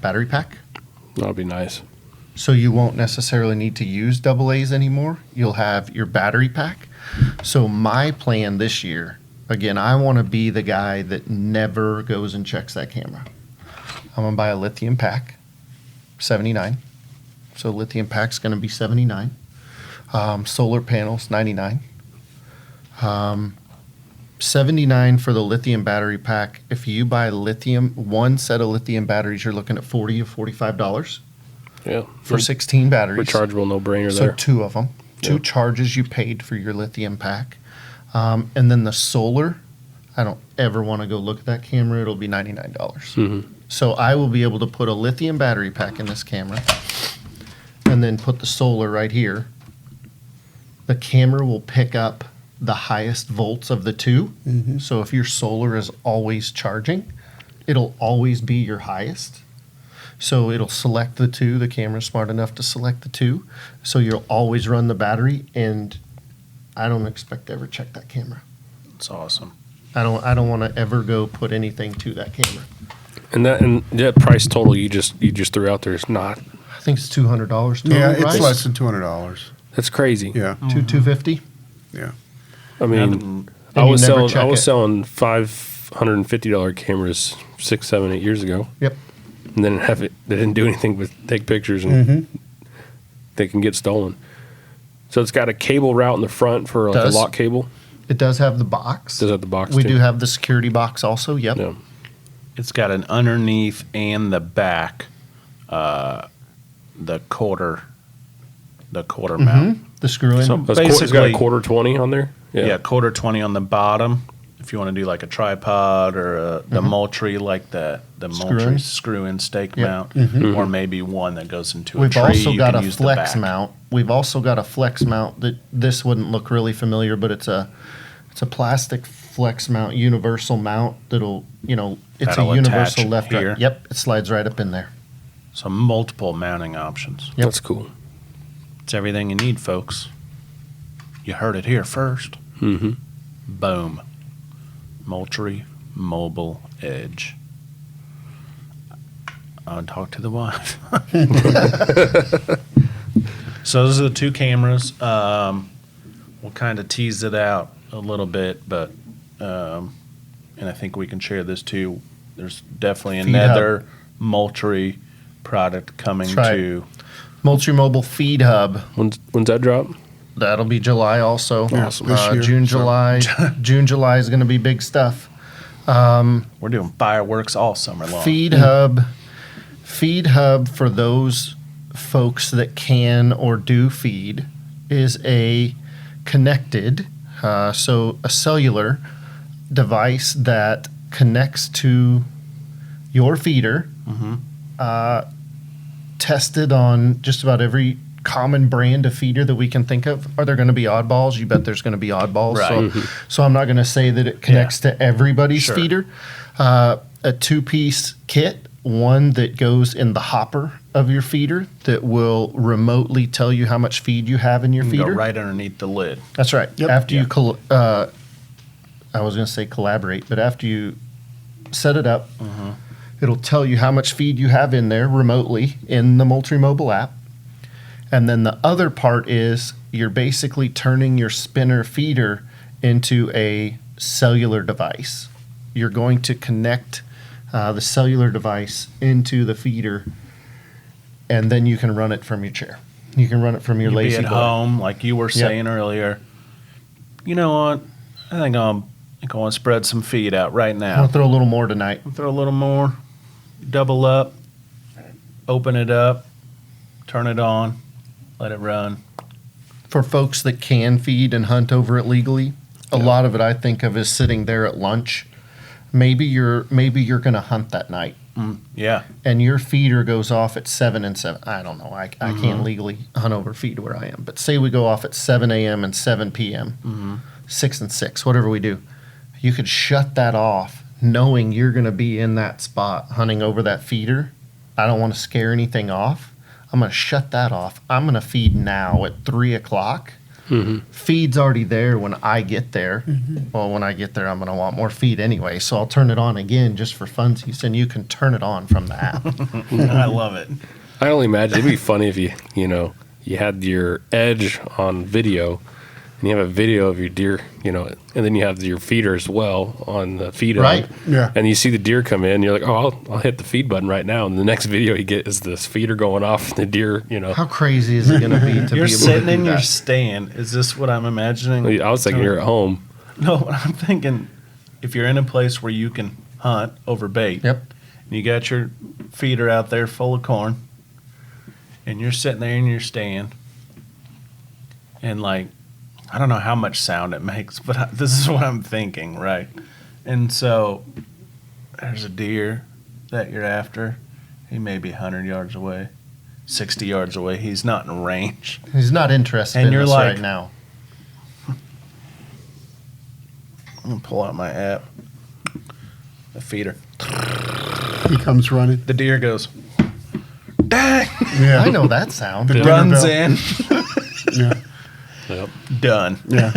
battery pack. That'll be nice. So you won't necessarily need to use AA's anymore. You'll have your battery pack. So my plan this year, again, I want to be the guy that never goes and checks that camera. I'm going to buy a lithium pack, 79. So lithium pack's going to be 79. Solar panels, 99. 79 for the lithium battery pack. If you buy lithium, one set of lithium batteries, you're looking at $40 to $45 Yeah. for 16 batteries. Rechargeable, no brainer So there. two of them, two Yeah. charges you paid for your lithium pack. And then the solar, I don't ever want to go look at that camera. It'll be $99. So I will be able to put a lithium battery pack in this camera and then put the solar right here. The camera will pick up the highest volts of the two. So if your solar is always charging, it'll always be your highest. So it'll select the two. The camera's smart enough to select the two. So you'll always run the battery, and I don't expect to ever check that camera. It's awesome. I don't want to ever go put anything to that camera. And that price total you just threw out there is not. I think it's $200 total. Yeah, it's right? less than $200. That's crazy. Yeah, $250. yeah. I mean, And I you was never selling check it. $550 cameras 6, 7, 8 years ago, Yep. and then they didn't do anything but take pictures, and they can get stolen. So it's got a cable route in the front for like Does. a lock cable. It does have the box. Does it have the box? We too? do have the security box also. Yep. Yeah. it's got an underneath and the back, the quarter mount. The screw in. So It's got a basically, quarter 20 on there. yeah, quarter 20 on the bottom, if you want to do like a tripod or the Moultrie, like the Moultrie screw-in stake mount, or maybe one that goes into a tree. We've also you got can a use the flex back. mount. We've also got a flex mount that this wouldn't look really familiar, but it's a plastic flex mount, universal mount that'll, it's That'll a universal attach left here. right. Yep, it slides right up in there. So multiple mounting options. Yep. That's cool. It's everything you need, folks. You heard it here first. Mm-hmm. Boom. Moultrie Mobile Edge. I'll talk to the wife. So those are the two cameras. We'll kind of tease it out a little bit, but and I think we can share this too. There's definitely Feed another Moultrie product coming That's right. to. Moultrie Mobile Feed Hub. When's that drop? That'll be July also. Awesome. This year. June, July. June, July is going to be big stuff. We're doing fireworks all summer long. Feed Hub for those folks that can or do feed is a connected, so a cellular device that connects to your feeder, tested on just about every common brand of feeder that we can think of. Are there going to be oddballs? You bet there's going to be oddballs. Right. So I'm not going to say that it connects to everybody's Sure. feeder. A two-piece kit, one that goes in the hopper of your feeder that will remotely tell you how much feed you have in your You can feeder. go right underneath the lid. That's right. Yep. After Yeah. you, I was going to say collaborate, but after you set it up, it'll tell you how much feed you have in there remotely in the Moultrie mobile app. And then the other part is you're basically turning your spinner feeder into a cellular device. You're going to connect the cellular device into the feeder, and then you can run it from your chair. You can run it from your You'd be lazy at boy. home, like you were saying earlier. You know what? I think I want to spread some feed out right I'm now. gonna throw a little more tonight. Throw a little more, double up, open it up, turn it on, let it run. For folks that can feed and hunt over it legally, a lot of it I think of as sitting there at lunch. Maybe you're gonna hunt that night, Yeah, and your feeder goes off at 7 and 7. I don't know. I can't legally hunt over feed where I am, but say we go off at 7 a.m. and 7 p.m., 6 and 6, whatever we do. You could shut that off knowing you're going to be in that spot hunting over that feeder. I don't want to scare anything off. I'm going to shut that off. I'm going to feed now at 3 o'clock. Feed's already there when I get there. Well, when I get there, I'm going to want more feed anyway, so I'll turn it on again just for funsies, and you can turn it on from the app. I love it. I only imagine it'd be funny if you had your edge on video, and you have a video of your deer, and then you have your feeder as well on the feed Right. hub. Yeah. And you see the deer come in, you're like, oh, I'll hit the feed button right now. And the next video you get is this feeder going off, and the deer, How crazy is it going to be to You're be able sitting to in do your that? stand. Is this what I'm imagining? I was thinking you're at home. No, I'm thinking if you're in a place where you can hunt over bait, Yep. and you got your feeder out there full of corn, and you're sitting there in your stand, and I don't know how much sound it makes, but this is what I'm thinking, right? And so there's a deer that you're after. He may be 100 yards away, 60 yards away. He's not in range. He's not interested And in you're this like- right now. I'm going to pull out my app. The feeder. He comes running. The deer goes, dang! Yeah. I know that sound. The Runs bell. in. Yeah. Yep. Done. Yeah.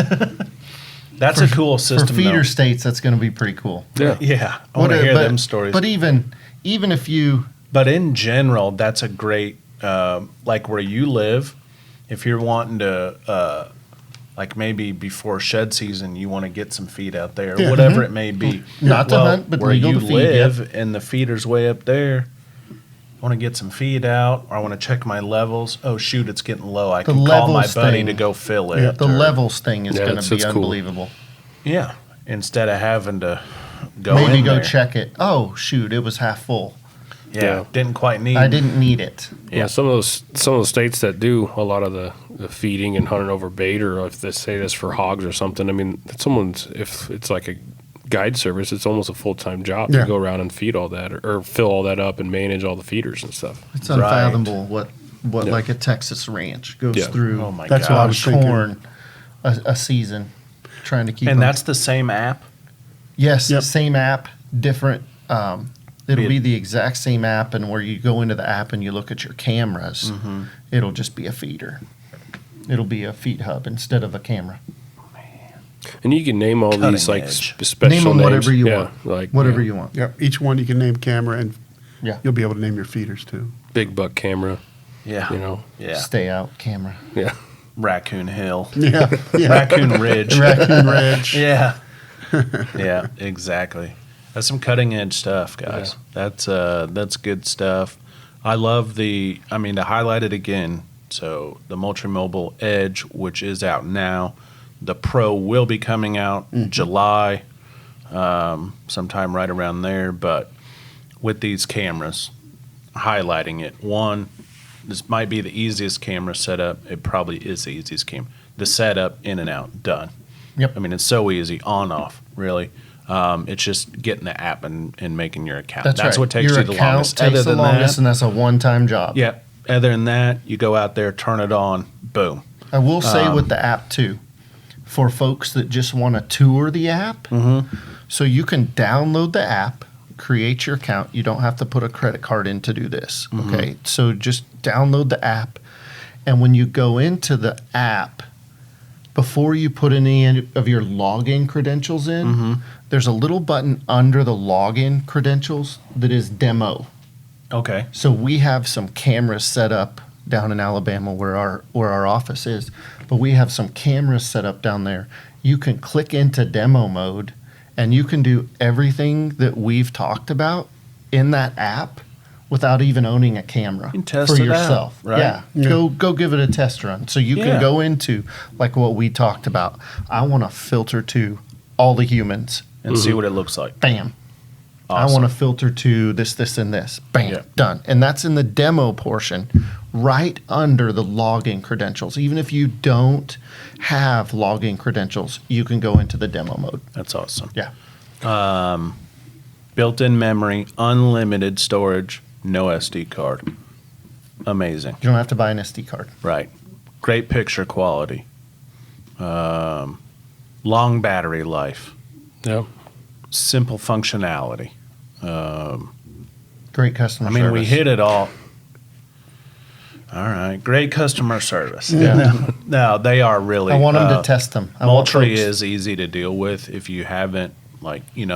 That's a cool For system, feeder though. states, that's going to be pretty cool. Yeah, I want to hear them stories. But even if you, But in general, that's a great, like where you live, if you're wanting to, like maybe before shed season, you want to get some feed out there, Yeah. whatever it may be. Not to hunt, but where legal you to feed, live and the feeder's way up there, I want to get some feed out, or I want to check my levels. Oh, shoot, it's getting low. I The can call my levels buddy thing. to go fill it. Yeah, the or- levels thing is Yeah, going to be it's cool. unbelievable. Yeah, instead of having to go Maybe in go there. check it. Oh, shoot, it was half full. Yeah, Yeah. didn't quite need. I didn't need it. Yeah, some of those states that do a lot of the feeding and hunting over bait, or if they say this for hogs or something. I mean, if it's like guide service, it's almost a full-time job Yeah. to go around and feed all that or fill all that up and manage all the feeders and stuff. It's unfathomable what like a Texas ranch goes through. Oh my That's what I gosh. was thinking. corn a season trying to keep And them. that's the same app? Yes, Yep. same app, different. It'll Be- be the exact same app, and where you go into the app and you look at your cameras, it'll just be a feeder. It'll be a feed hub instead of a camera. And you can name all Cutting these like edge. special Name them names. whatever you Yeah, want. like Whatever yeah, you want. Yep. Each one you can name camera, and Yeah. you'll be able to name your feeders too. big buck camera. Yeah. You know. Yeah. Stay out camera. Yeah. Raccoon Hill. Yeah. Yeah. Raccoon Ridge. Raccoon Ridge. Yeah. Yeah, exactly. That's some cutting edge stuff, guys. That's good stuff. I love to highlight it again. So the Moultrie Mobile Edge, which is out now, the Pro will be coming out July, sometime right around there. But with these cameras, highlighting it, one, this might be the easiest camera setup. It probably is the easiest camera. The setup, in and out, done. Yep. I mean, it's so easy, on, off, really. It's just getting the app and making your account. That's right. what takes Your you the account longest. takes the longest, and that's a one-time job. Yeah. Other than that, you go out there, turn it on, boom. I will say with the app too, for folks that just want to tour the app, so you can download the app, create your account. You don't have to put a credit card in to do this. Okay, so just download the app, and when you go into the app, before you put any of your login credentials in, there's a little button under the login credentials that is demo. Okay. So we have some cameras set up down in Alabama where our office is, but we have some cameras set up down there. You can click into demo mode, and you can do everything that we've talked about in that app without even owning a camera You can test for it out, yourself. right? Yeah. Yeah. Go give it a test run. So you Yeah. can go into like what we talked about. I want to filter to all the humans. And see what it looks like. Bam. Awesome. I want to filter to this, and this. Bam, Yeah. done. And that's in the demo portion, right under the login credentials. Even if you don't have login credentials, you can go into the demo mode. That's awesome. Yeah. Built-in memory, unlimited storage, no SD card. Amazing. You don't have to buy an SD card. Right. Great picture quality. Long battery life. Yeah. Simple functionality. Great customer I mean, service. we hit it all. All right. Great customer service. Yeah. No, they are really. I want them to test them. I want Moultrie folks- is easy to deal with if you haven't,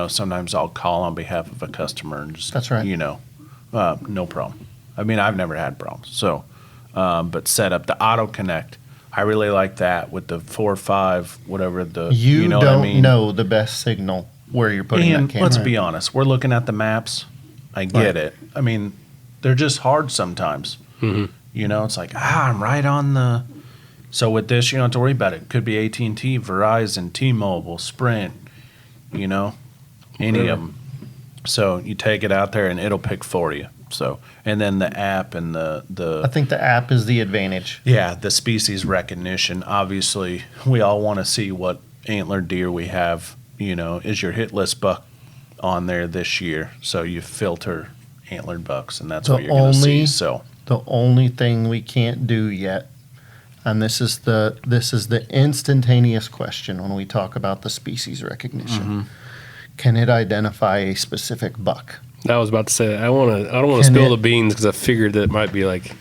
sometimes I'll call on behalf of a customer and just, That's right. no problem. I mean, I've never had problems. So, but set up the auto connect. I really like that with the 4 or 5, whatever You know don't what I mean? know the best signal where you're putting And that camera. let's be honest, we're looking at the maps. I get it. I mean, they're just hard sometimes. It's like, I'm right on the. So with this, you don't have to worry about it. Could be AT&T, Verizon, T-Mobile, Sprint, any of them. So you take it out there and it'll pick for you. So, and then the app and I the think the app is the advantage. the species recognition. Obviously, we all want to see what antler deer we have. Is your hit list buck on there this year? So you filter antlered bucks, and that's The what you're going to see. only- So The only thing we can't do yet, and this is the instantaneous question when we talk about the species recognition. Can it identify a specific buck? I was about to say that. I don't want to Can spill it- the beans because I figured that it might be like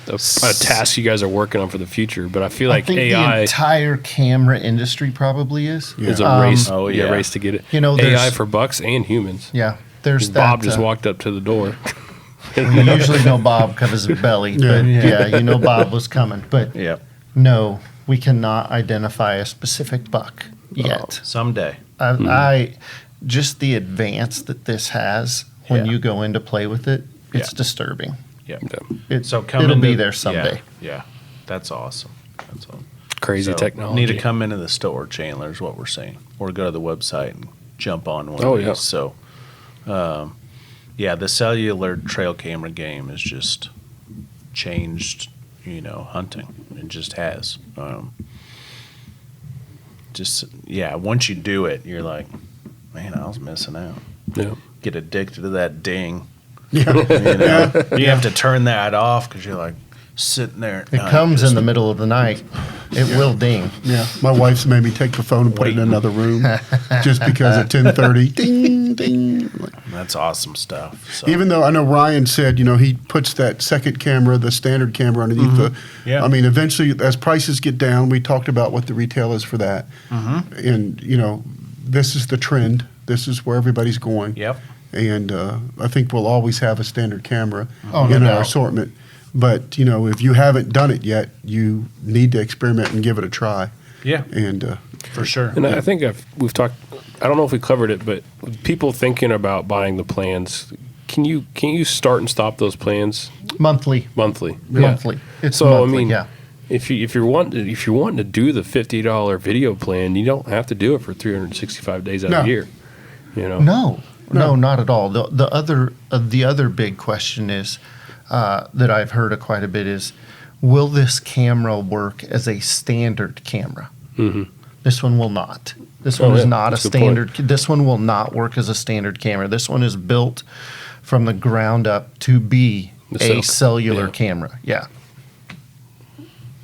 a task you guys are working on for the future. But I feel like I think the AI entire camera industry probably is. is a race. Oh, yeah. race to get it. there's- AI for bucks and humans. Yeah, there's that. Bob just walked up to the door. We usually know Bob covers his belly, but yeah, Bob was coming. But yeah, no, we cannot identify a specific buck yet. someday. I just the advance that this has when Yeah. you go in to play with it, it's Yeah. disturbing. Yeah. It, So come it'll be into- there someday. Yeah, that's awesome. That's awesome. Crazy So, technology. Need to come into the store, Chandler, is what we're saying, or go to the website and jump on one Oh, of these. yeah. So, the cellular trail camera game has just changed, hunting. It just has. Once you do it, you're like, man, I was missing out. Yeah. Get addicted to that ding. Yeah. You have to turn that off because you're like sitting there. At It night comes just- in the middle of the night. It will ding. Yeah. My wife's made me take the phone and put it in another room just because at 10:30, ding, ding. That's awesome stuff. So. Even though I know Ryan said, he puts that second camera, the standard camera underneath the. Yeah. I mean, eventually, as prices get down, we talked about what the retail is for that. And, this is the trend. This is where everybody's going. Yep. And I think we'll always have a standard camera Oh, no in our doubt. assortment. But, if you haven't done it yet, you need to experiment and give it a try. Yeah, And for sure. And I think we've talked. I don't know if we covered it, but people thinking about buying the plans, can you start and stop those plans Monthly. monthly? Monthly. It's So monthly, I mean, yeah. if you're wanting to do the $50 video plan, you don't have to do it for 365 days out of No. the year. No, not at all. The other big question is that I've heard quite a bit is, will this camera work as a standard camera? Mm-hmm. This one will not. This Oh, one is yeah, not a that's a good point. standard. This one will not work as a standard camera. This one is built from the ground up to be The a cellular yeah. camera. Yeah.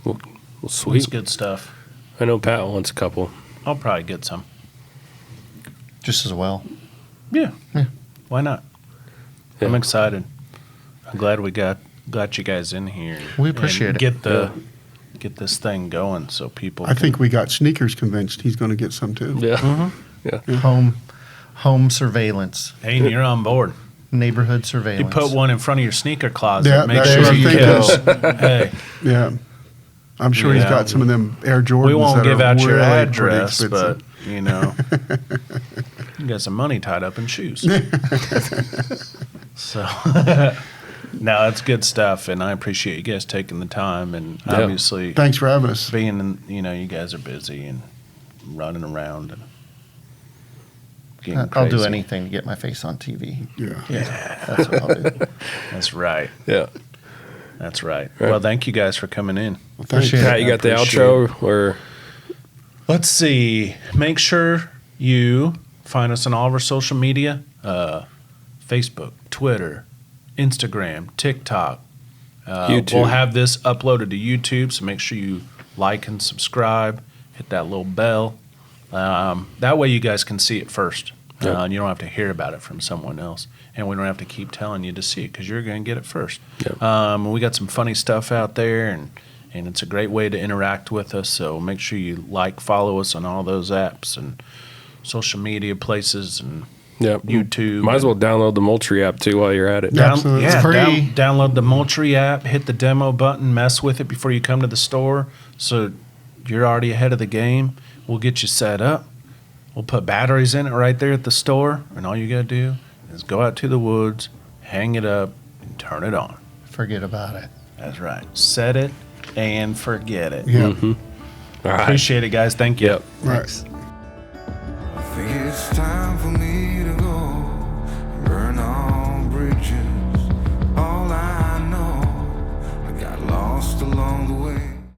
Well, That's sweet. good stuff. I know Pat wants a couple. I'll probably get some. Just as well. Yeah. Yeah. Why not? Yeah. I'm excited. I'm glad we got you guys in here. We appreciate and it. Get this thing going so people. I think we got Sneakers convinced he's going to get some too. Yeah. Yeah. Home surveillance. Hey, and you're on board. Neighborhood You surveillance. put one in front of your sneaker closet. Yeah, Make that's sure what I'm you thinking. go. Hey, Yeah. I'm sure he's Yeah. got some of them Air Jordans. we won't that give are out your really pretty address, expensive. but you got some money tied up in shoes. So, no, it's good stuff, and I appreciate you guys taking the time. And Yeah. obviously, Thanks for having us. being you guys are busy and running around and getting I'll do crazy. anything to get my face on TV. Yeah. Yeah, that's what I'll do. That's right. Yeah. That's right. Right. Well, thank you guys for coming in. Well, thanks. Appreciate Pat, you got the appreciate outro or Let's see. Make sure you find us on all of our social media: Facebook, Twitter, Instagram, TikTok. YouTube. We'll have this uploaded to YouTube, so make sure you like and subscribe. Hit that little bell. That way, you guys can see it first, Yep. and you don't have to hear about it from someone else. And we don't have to keep telling you to see it because you're going to get it first. Yep. We got some funny stuff out there, and it's a great way to interact with us. So make sure you follow us on all those apps and social media places and YouTube. Might as well download the Moultrie app too while you're at it. Yeah. Absolutely. It's free. Download the Moultrie app, hit the demo button, mess with it before you come to the store. So you're already ahead of the game. We'll get you set up. We'll put batteries in it right there at the store, and all you got to do is go out to the woods, hang it up, and turn it on. Forget about it. That's right. Set it and forget it. Yeah. All right. Appreciate it, guys. Thank you. Yep. Right. Thanks. I think it's time for me